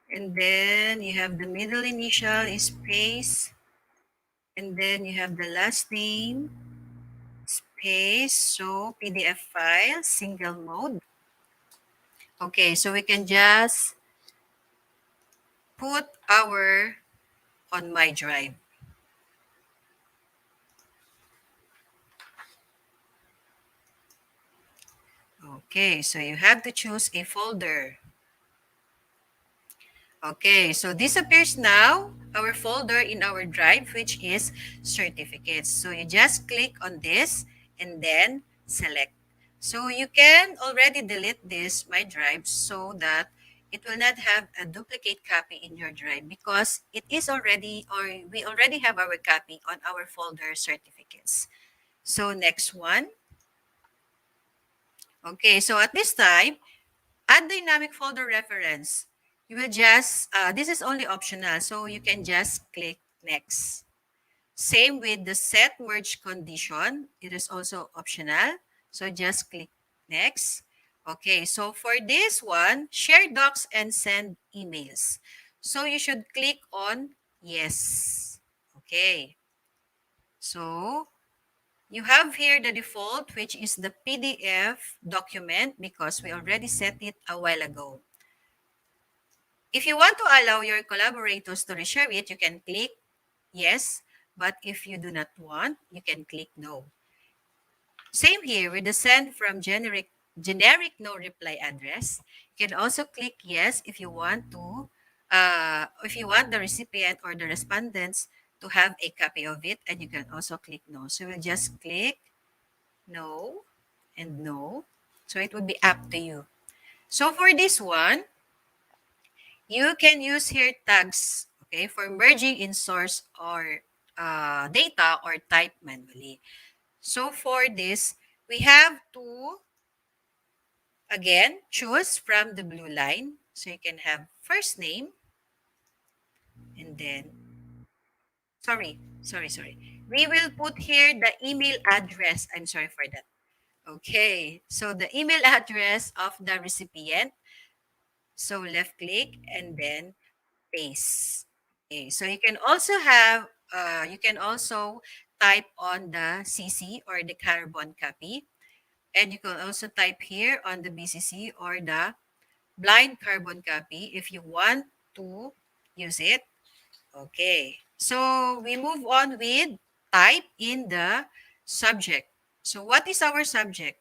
And then you have the middle initial is space. And then you have the last name, space. So PDF file, single mode. Okay, so we can just put our on my drive. Okay, so you have to choose a folder. Okay, so this appears now, our folder in our drive, which is certificates. So you just click on this and then select. So you can already delete this, my drive, so that it will not have a duplicate copy in your drive because it is already, or we already have our copy on our folder certificates. So next one. Okay, so at this time, add dynamic folder reference. You will just, this is only optional, so you can just click next. Same with the set merge condition. It is also optional, so just click next. Okay, so for this one, share docs and send emails. So you should click on yes. Okay, so you have here the default, which is the PDF document because we already set it a while ago. If you want to allow your collaborators to reshare it, you can click yes, but if you do not want, you can click no. Same here with the send from generic no reply address. You can also click yes if you want the recipient or the respondents to have a copy of it, and you can also click no. So we'll just click no and no. So it would be up to you. So for this one, you can use here tags, okay, for merging in source or data or type manually. So for this, we have to, again, choose from the blue line. So you can have first name and then, sorry. We will put here the email address. I'm sorry for that. Okay, so the email address of the recipient. So left click and then paste. Okay, so you can also type on the CC or the carbon copy, and you can also type here on the BCC or the blind carbon copy if you want to use it. Okay, so we move on with type in the subject. So what is our subject?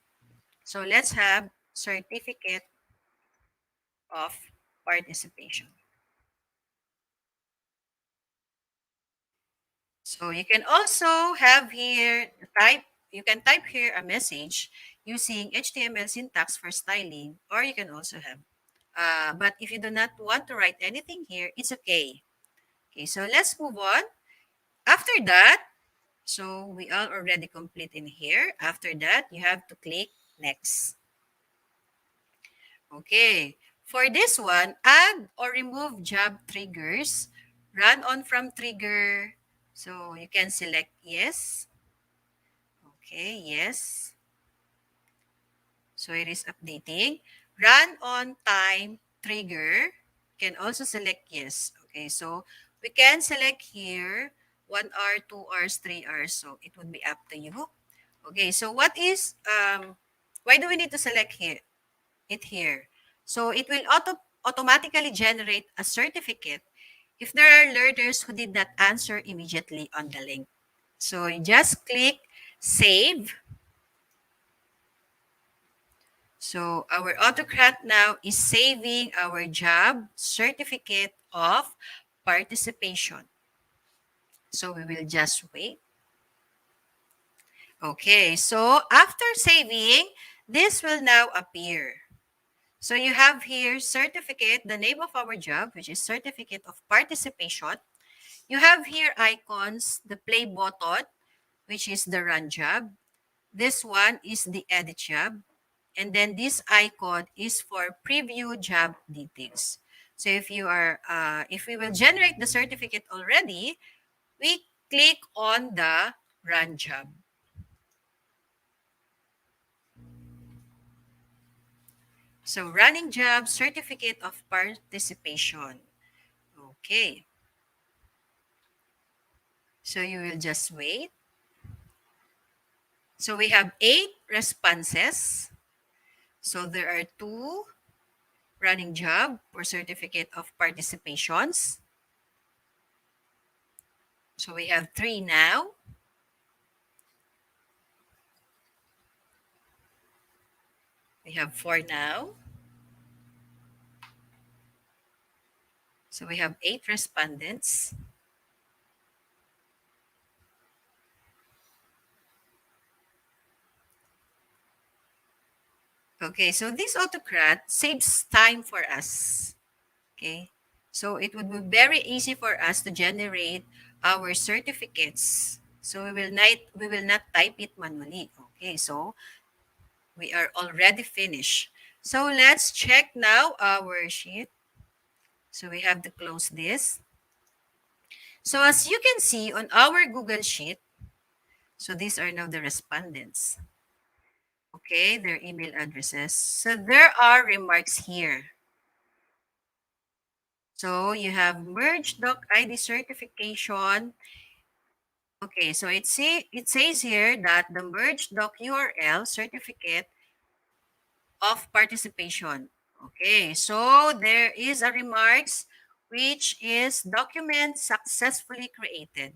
So let's have certificate of participation. So you can also have here type you can type here a message using HTML syntax for styling, or you can also have but if you do not want to write anything here, it's okay. Okay, so let's move on. After that, so we are already complete in here. After that, you have to click next. Okay. For this one, add or remove job triggers. Run on from trigger. So you can select yes. Okay, yes. So it is updating. Run on time trigger. Can also select yes. Okay, so we can select here 1 hour, 2 hours, 3 hours. So it would be up to you. Okay, so why do we need to select it here? So it will automatically generate a certificate if there are learners who did not answer immediately on the link. So you just click save. So our Autocrat now is saving our job certificate of participation. So we will just wait. Okay, so after saving, this will now appear. So you have here certificate, the name of our job, which is certificate of participation. You have here icons, the play button, which is the run job. This one is the edit job. And then this icon is for preview job details. So if we will generate the certificate already, we click on the run job. So running job, certificate of participation. Okay. So you will just wait. So we have 8 responses. So there are 2 running job for certificate of participations. So we have 3 now. We have 4 now. So we have 8 respondents. Okay, so this Autocrat saves time for us. Okay, so it would be very easy for us to generate our certificates. So we will not type it manually. Okay, so we are already finished. So let's check now our sheet. So we have to close this. So as you can see on our Google Sheet, so these are now the respondents. Okay, their email addresses. So there are remarks here. So you have merge doc ID certification. Okay, so it says here that the merge doc URL certificate of participation. Okay, so there is a remarks which is document successfully created.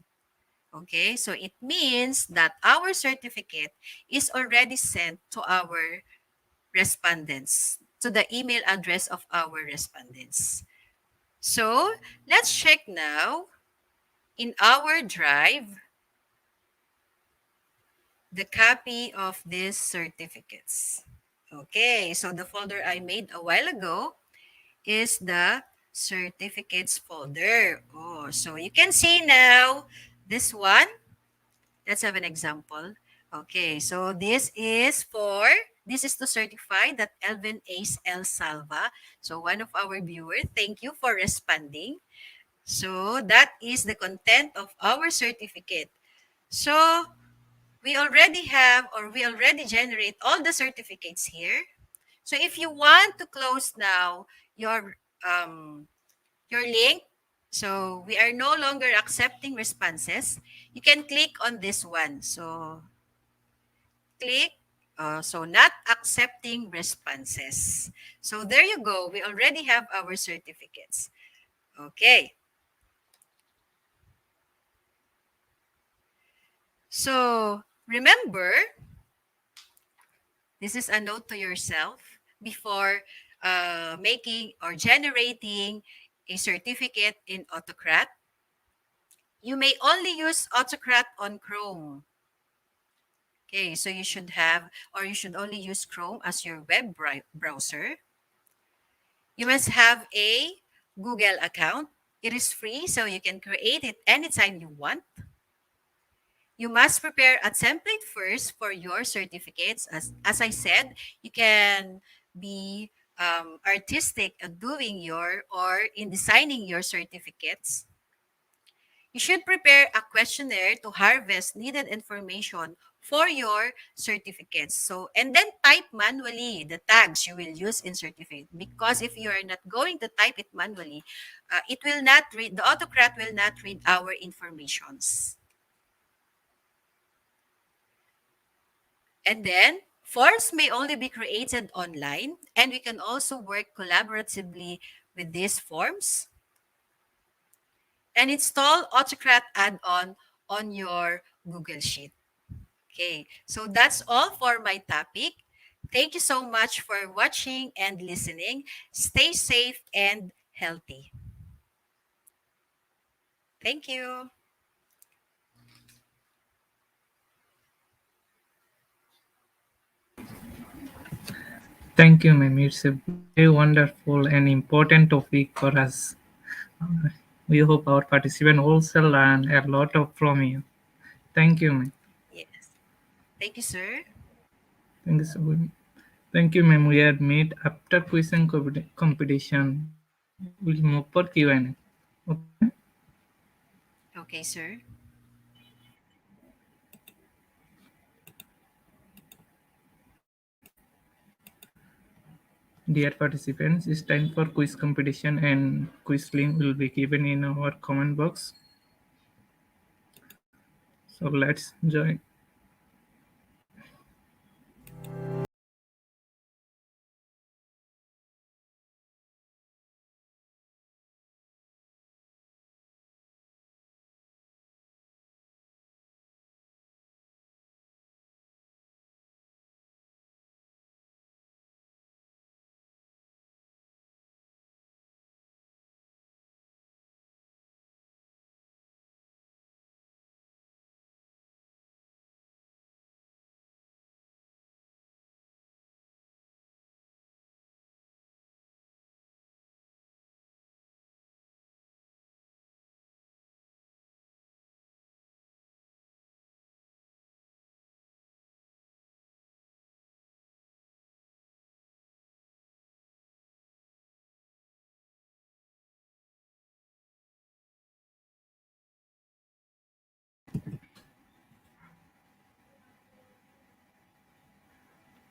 Okay, so it means that our certificate is already sent to our respondents, to the email address of our respondents. So let's check now in our drive the copy of these certificates. Okay, so the folder I made a while ago is the certificates folder. Oh, so you can see now this one. Let's have an example. Okay, so this is to certify that Elvin Ace El Salva. So one of our viewers, thank you for responding. So that is the content of our certificate. So we already have, or we already generate all the certificates here. So if you want to close now your um, your link, so we are no longer accepting responses, you can click on this one. So click, so not accepting responses. So there you go. We already have our certificates. Okay. So remember, this is a note to yourself before making or generating a certificate in Autocrat. You may only use Autocrat on Chrome. Okay, so you should have, or you should only use Chrome as your web browser. You must have a Google account. It is free, so you can create it anytime you want. You must prepare a template first for your certificates. As I said, you can be artistic at doing your or in designing your certificates. You should prepare a questionnaire to harvest needed information for your certificates. So, and then type manually the tags you will use in certificate. Because if you are not going to type it manually, it will not read, the autocrat will not read our informations. And then forms may only be created online, and we can also work collaboratively with these forms and install Autocrat add-on on your Google Sheet. Okay, so that's all for my topic. Thank you so much for watching and listening. Stay safe and healthy. Thank you. Thank you, ma'am. It's a very wonderful and important topic for us. Uh, We hope our participant also learn a lot of from you. Thank you, ma'am. Yes. Thank you, sir. Thank you so much. Thank you, ma'am. We are meet after question competition. We'll move for Q&A. Okay, ma'am. Okay, sir. Dear participants, it's time for quiz competition and quiz link will be given in our comment box. So let's join.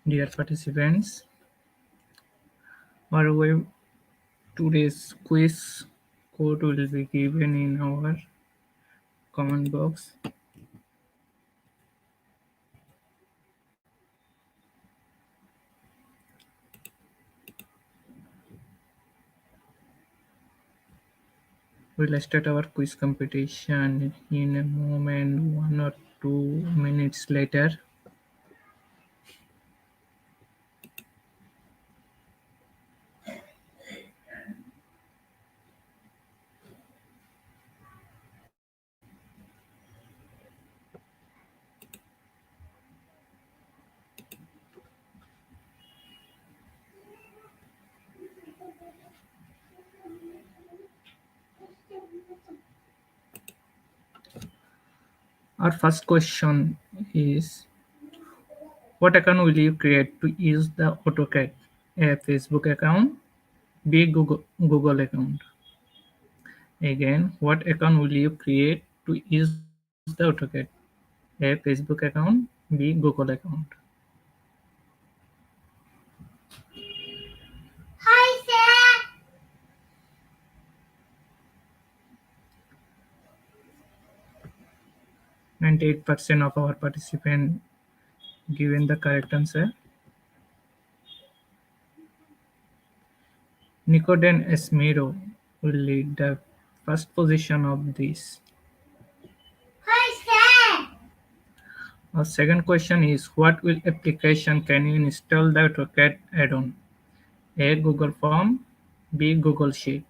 Dear participants, our today's quiz code will be given in our comment box. We'll start our quiz competition in a moment, 1 or 2 minutes later. Our first question is, what account will you create to use the AutoCAD? A Facebook account, B Google account. Again, what account will you create to use the AutoCAD? A. Facebook account, B. Google account. 98% of our participants given the correct answer. Nicodem Esmero will lead the first position of this. Our second question is, what will application can you install the Autocrat add-on? A. Google Form, B. Google Sheet.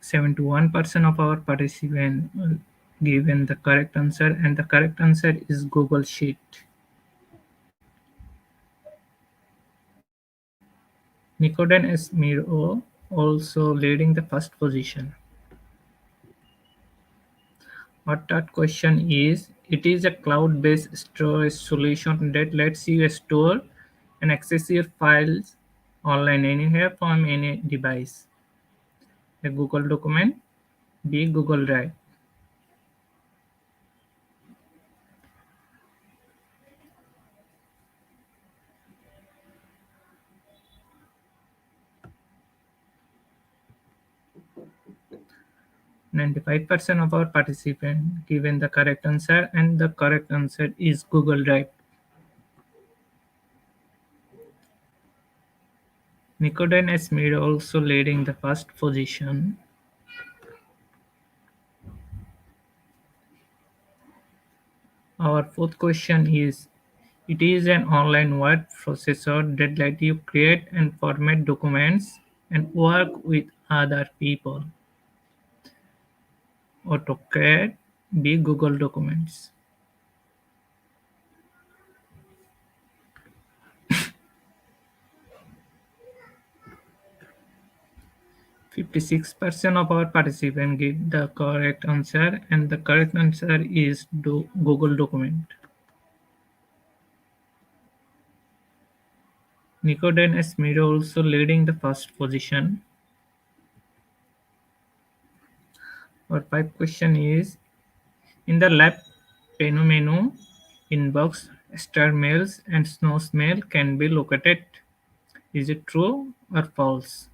71% of our participants given the correct answer, and the correct answer is Google Sheet. Nicodem Esmero also leading the first position. Our third question is, it is a cloud-based storage solution that lets you store and access your files online anywhere from any device. A. Google Document, B. Google Drive. 95% of our participants given the correct answer, and the correct answer is Google Drive. Nicodem Esmero also leading the first position. Our fourth question is, it is an online word processor that lets you create and format documents and work with other people. Autocrat, B. Google Documents. 56% of our participants give the correct answer, and the correct answer is Google Document. Nicodem Esmero also leading the first position. Our fifth question is, in the lab menu, inbox, star mails, and snows mail can be located. Is it true or false?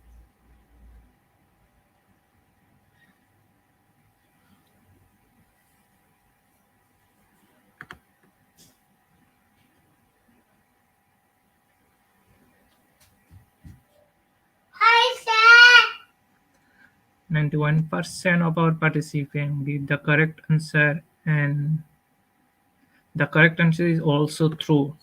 91% of our participants give the correct answer, and the correct answer is also true.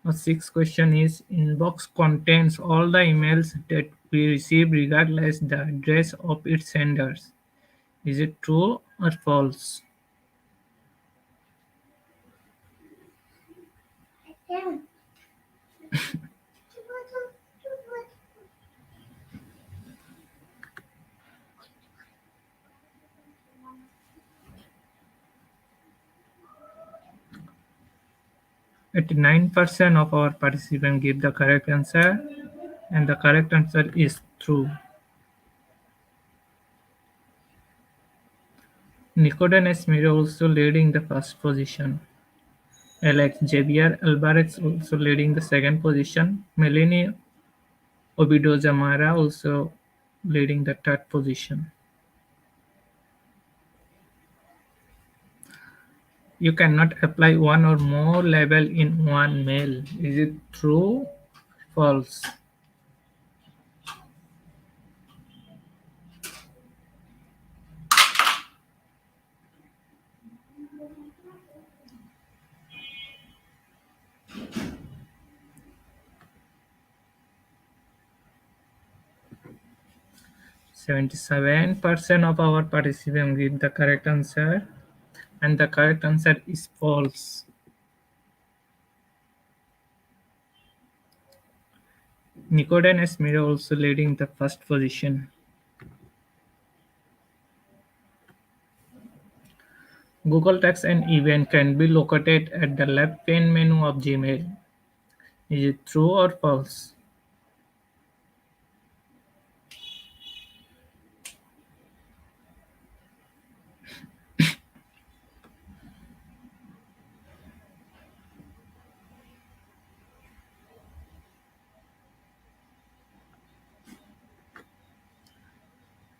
Our sixth question is, inbox contains all the emails that we receive regardless the address of its senders. Is it true or false? 89% of our participants give the correct answer, and the correct answer is true. Nicodem Esmero also leading the first position. Alex Javier Alvarez also leading the second position. Melanie Obido-Zamara also leading the third position. You cannot apply one or more label in one mail. Is it true? False. 77% of our participants give the correct answer, and the correct answer is false. Nicodem Esmero also leading the first position. Google Tags and event can be located at the left pane menu of Gmail. Is it true or false?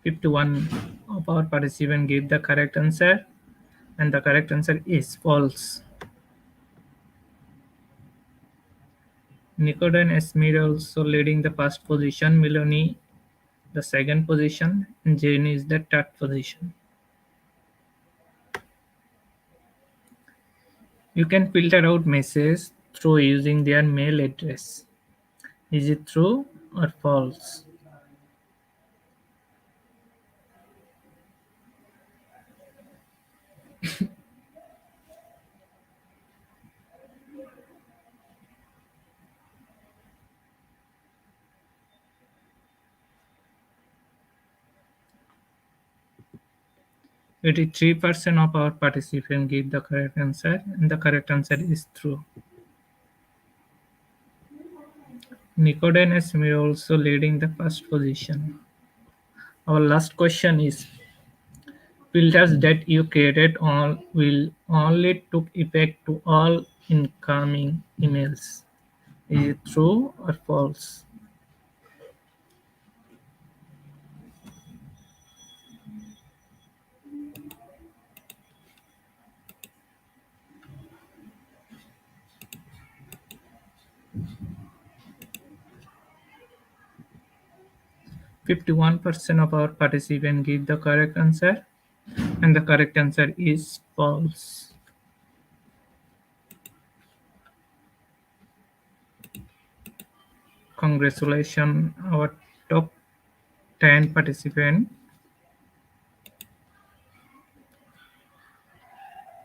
51 of our participants gave the correct answer, and the correct answer is false. Nicodem Esmero also leading the first position, Melanie the second position, and Jane is the third position. You can filter out messages through using their mail address. Is it true or false? 83% of our participants gave the correct answer, and the correct answer is true. Nicodem Esmero also leading the first position. Our last question is: filters that you created all will only took effect to all incoming emails. Is it true or false? 51% of our participants give the correct answer, and the correct answer is false. Congratulations, our top 10 participants.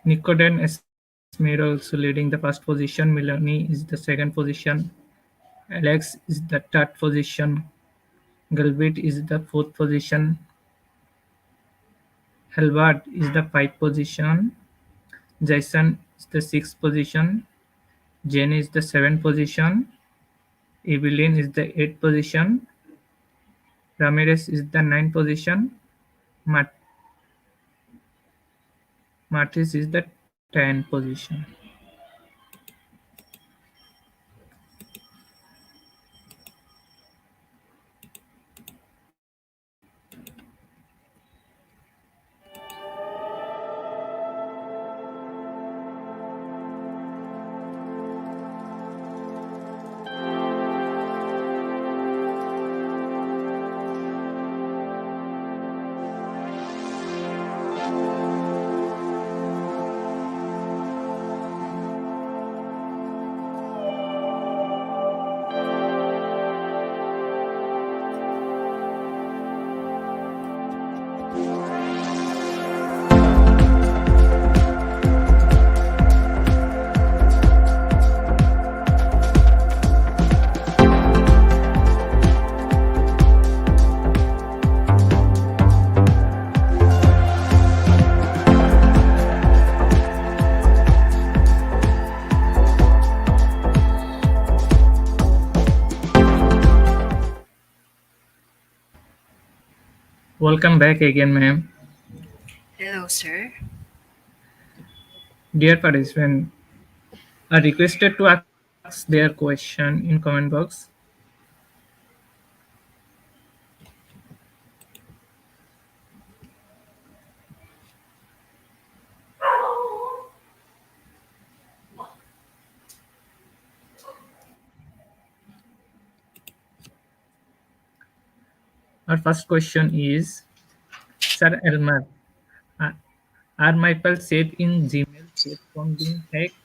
Nicodem Esmero also leading the first position, Melanie is the second position, Alex is the third position, Galbit is the fourth position, Halvard is the fifth position, Jason is the sixth position, Jane is the seventh position, Evelyn is the eighth position, Ramirez is the ninth position, Mat- Martis is the 10th position. Welcome back again, ma'am. Hello, sir. Dear participant, are requested to ask their question in comment box. Our first question is, Sir Elmer, are are my files saved in Gmail safe from being hacked?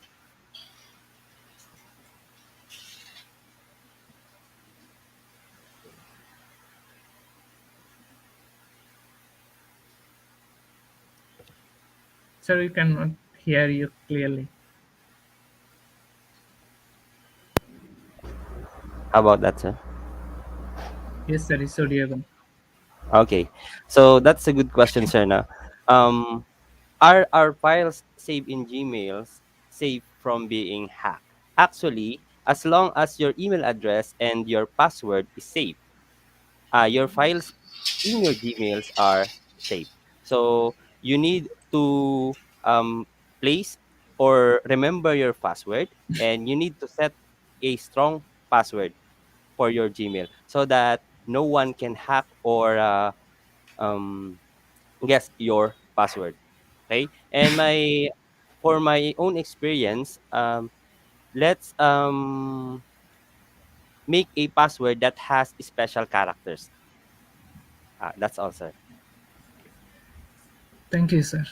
Sir, we cannot hear you clearly. How about that, sir? Yes, sir, it's audible. Okay. So that's a good question, sir. Now, um, are our files saved in Gmails safe from being hacked? Actually, as long as your email address and your password is safe, your files in your Gmails are safe. So you need to place or remember your password, and you need to set a strong password for your Gmail so that no one can hack or um, guess your password. Okay, and my for my own experience, let's make a password that has special characters. That's all, sir. Thank you, sir.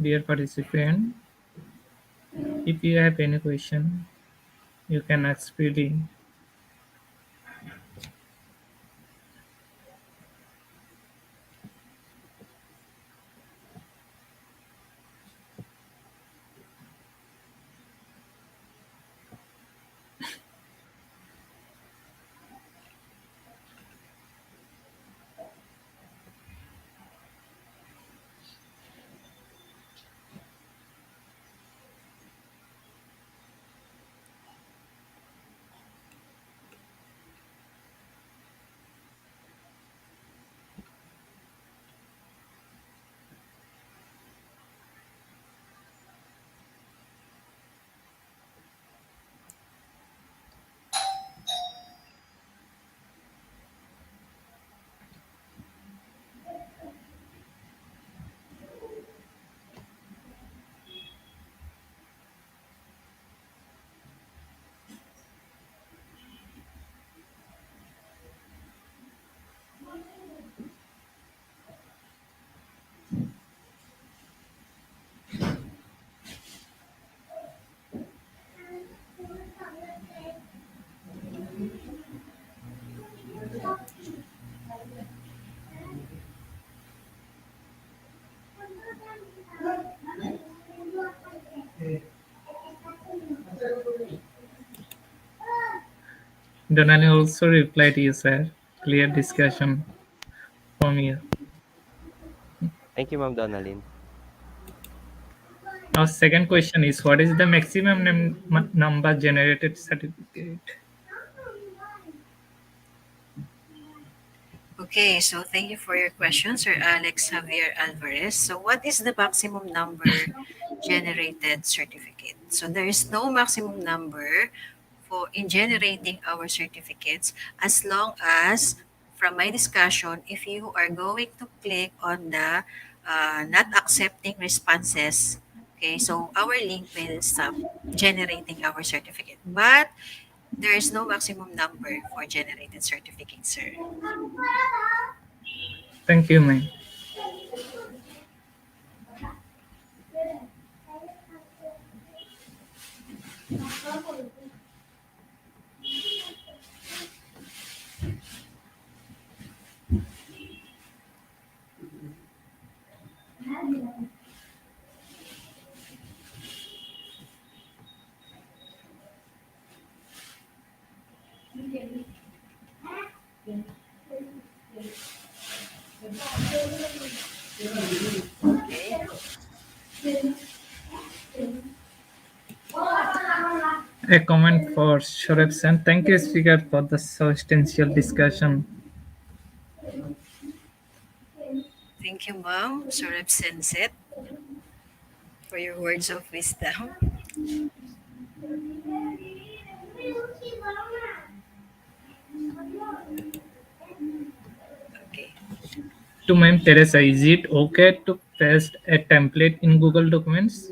Dear participant, if you have any question, you can ask freely. Donali also replied, yes, sir. Clear discussion from here. Thank you, Ma'am Donalyn. Our second question is, what is the maximum number generated certificate? Okay, so thank you for your question, Sir Alex Javier Alvarez. So, what is the maximum number generated certificate? So, there is no maximum number for in generating our certificates as long as, from my discussion, if you are going to click on the not accepting responses, okay, so our link will stop generating our certificate. But there is no maximum number for generated certificates, sir. Thank you, ma'am. Okay. A comment for Shorav Sen. Thank you, speaker, for the substantial discussion. Thank you, Ma'am, Surab Senset, for your words of wisdom. Okay. To Ma'am Teresa, is it okay to paste a template in Google Documents?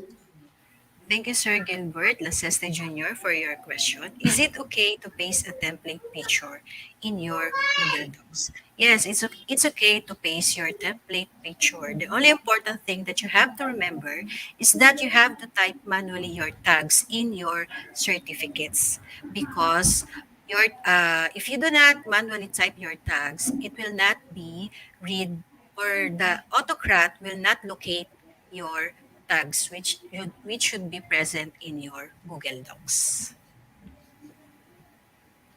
Thank you, Sir Gilbert Laseste Jr., for your question. Is it okay to paste a template picture in your Google Docs? Yes, it's okay to paste your template picture. The only important thing that you have to remember is that you have to type manually your tags in your certificates, because if you do not manually type your tags, it will not be read, or the Autocrat will not locate your tags, which should be present in your Google Docs.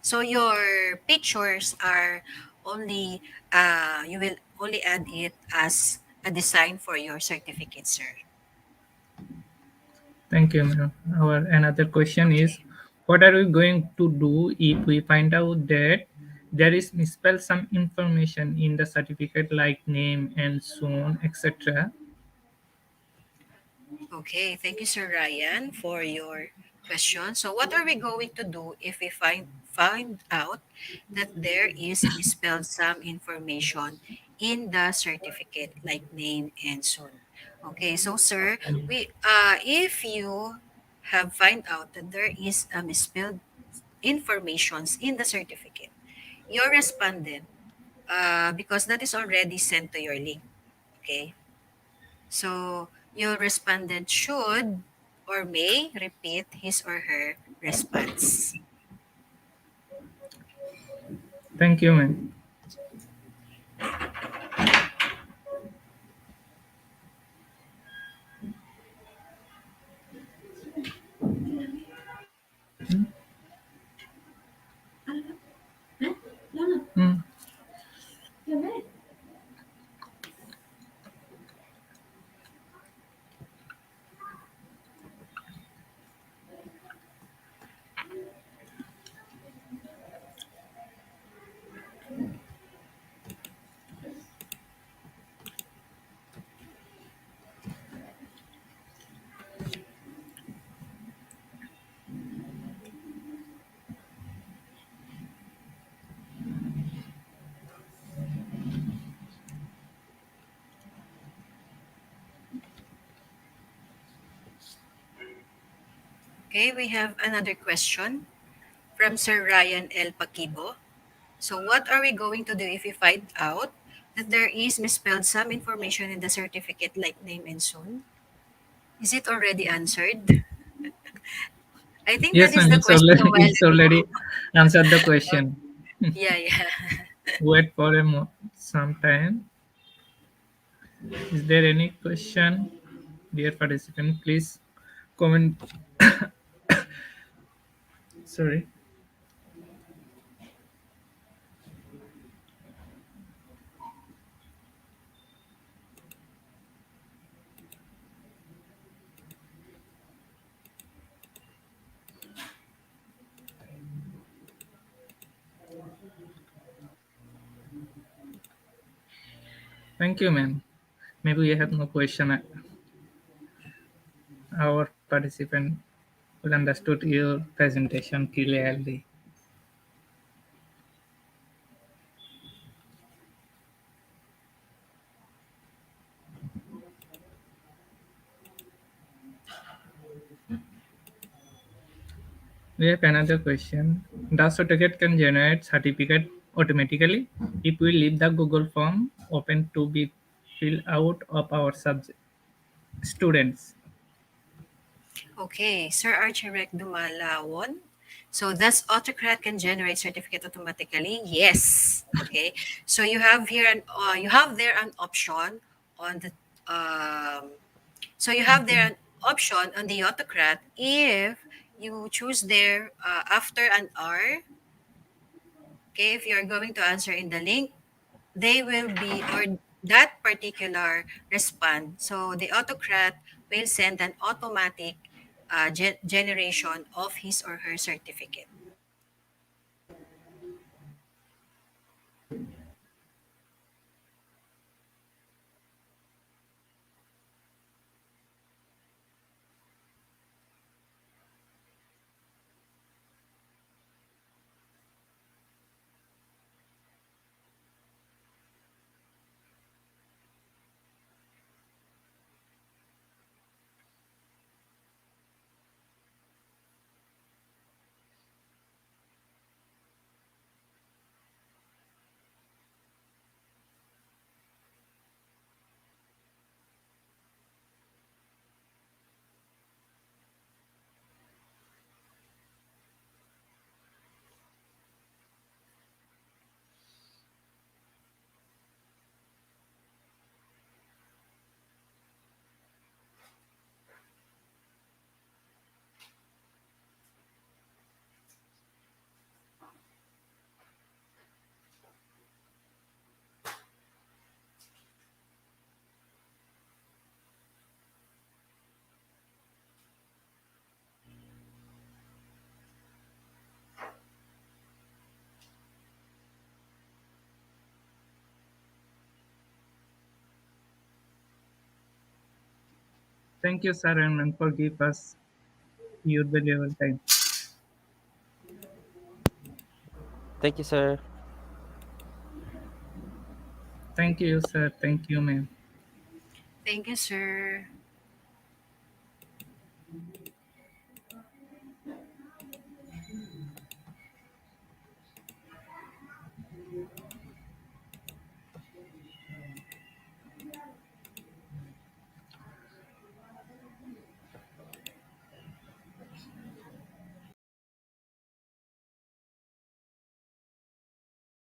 So your pictures are only you will only add it as a design for your certificate, sir. Thank you, ma'am. Our another question is, Okay. what are we going to do if we find out that there is misspelled some information in the certificate like name and soon, etc.? Okay, thank you, Sir Ryan, for your question. So, what are we going to do if we find out that there is misspelled some information in the certificate, like name and soon? Okay, so sir, we if you have find out that there is a misspelled informations in the certificate, your respondent, because that is already sent to your link. Okay, so your respondent should or may repeat his or her response. Thank you, ma'am. Hmm. Okay, we have another question from Sir Ryan L. Paquibo. So what are we going to do if we find out that there is misspelled some information in the certificate, like name and soon? Is it already answered? I think that Yes, is ma'am. the It's question a already while it's ago. already answered the question. Yeah, yeah. Wait for some time. Is there any question, dear participant? Please comment. Sorry. Thank you, ma'am. Maybe we have no question. Our participant will understood your presentation clearly. We have another question. Does Autocad can generate certificate automatically if we leave the Google form open to be filled out of our subject students? Okay, Sir Archirek Dumalawon. So does Autocrat can generate certificate automatically? Yes. Okay. So you have there an option on the um, so you have there an option on the Autocrat. If you choose there after an hour, okay, if you're going to answer in the link, they will be, or that particular respond. So the Autocrat will send an automatic generation of his or her certificate. Thank you, sir, and ma'am, for give us your valuable time. Thank you, sir. Thank you, sir. Thank you, ma'am. Thank you, sir.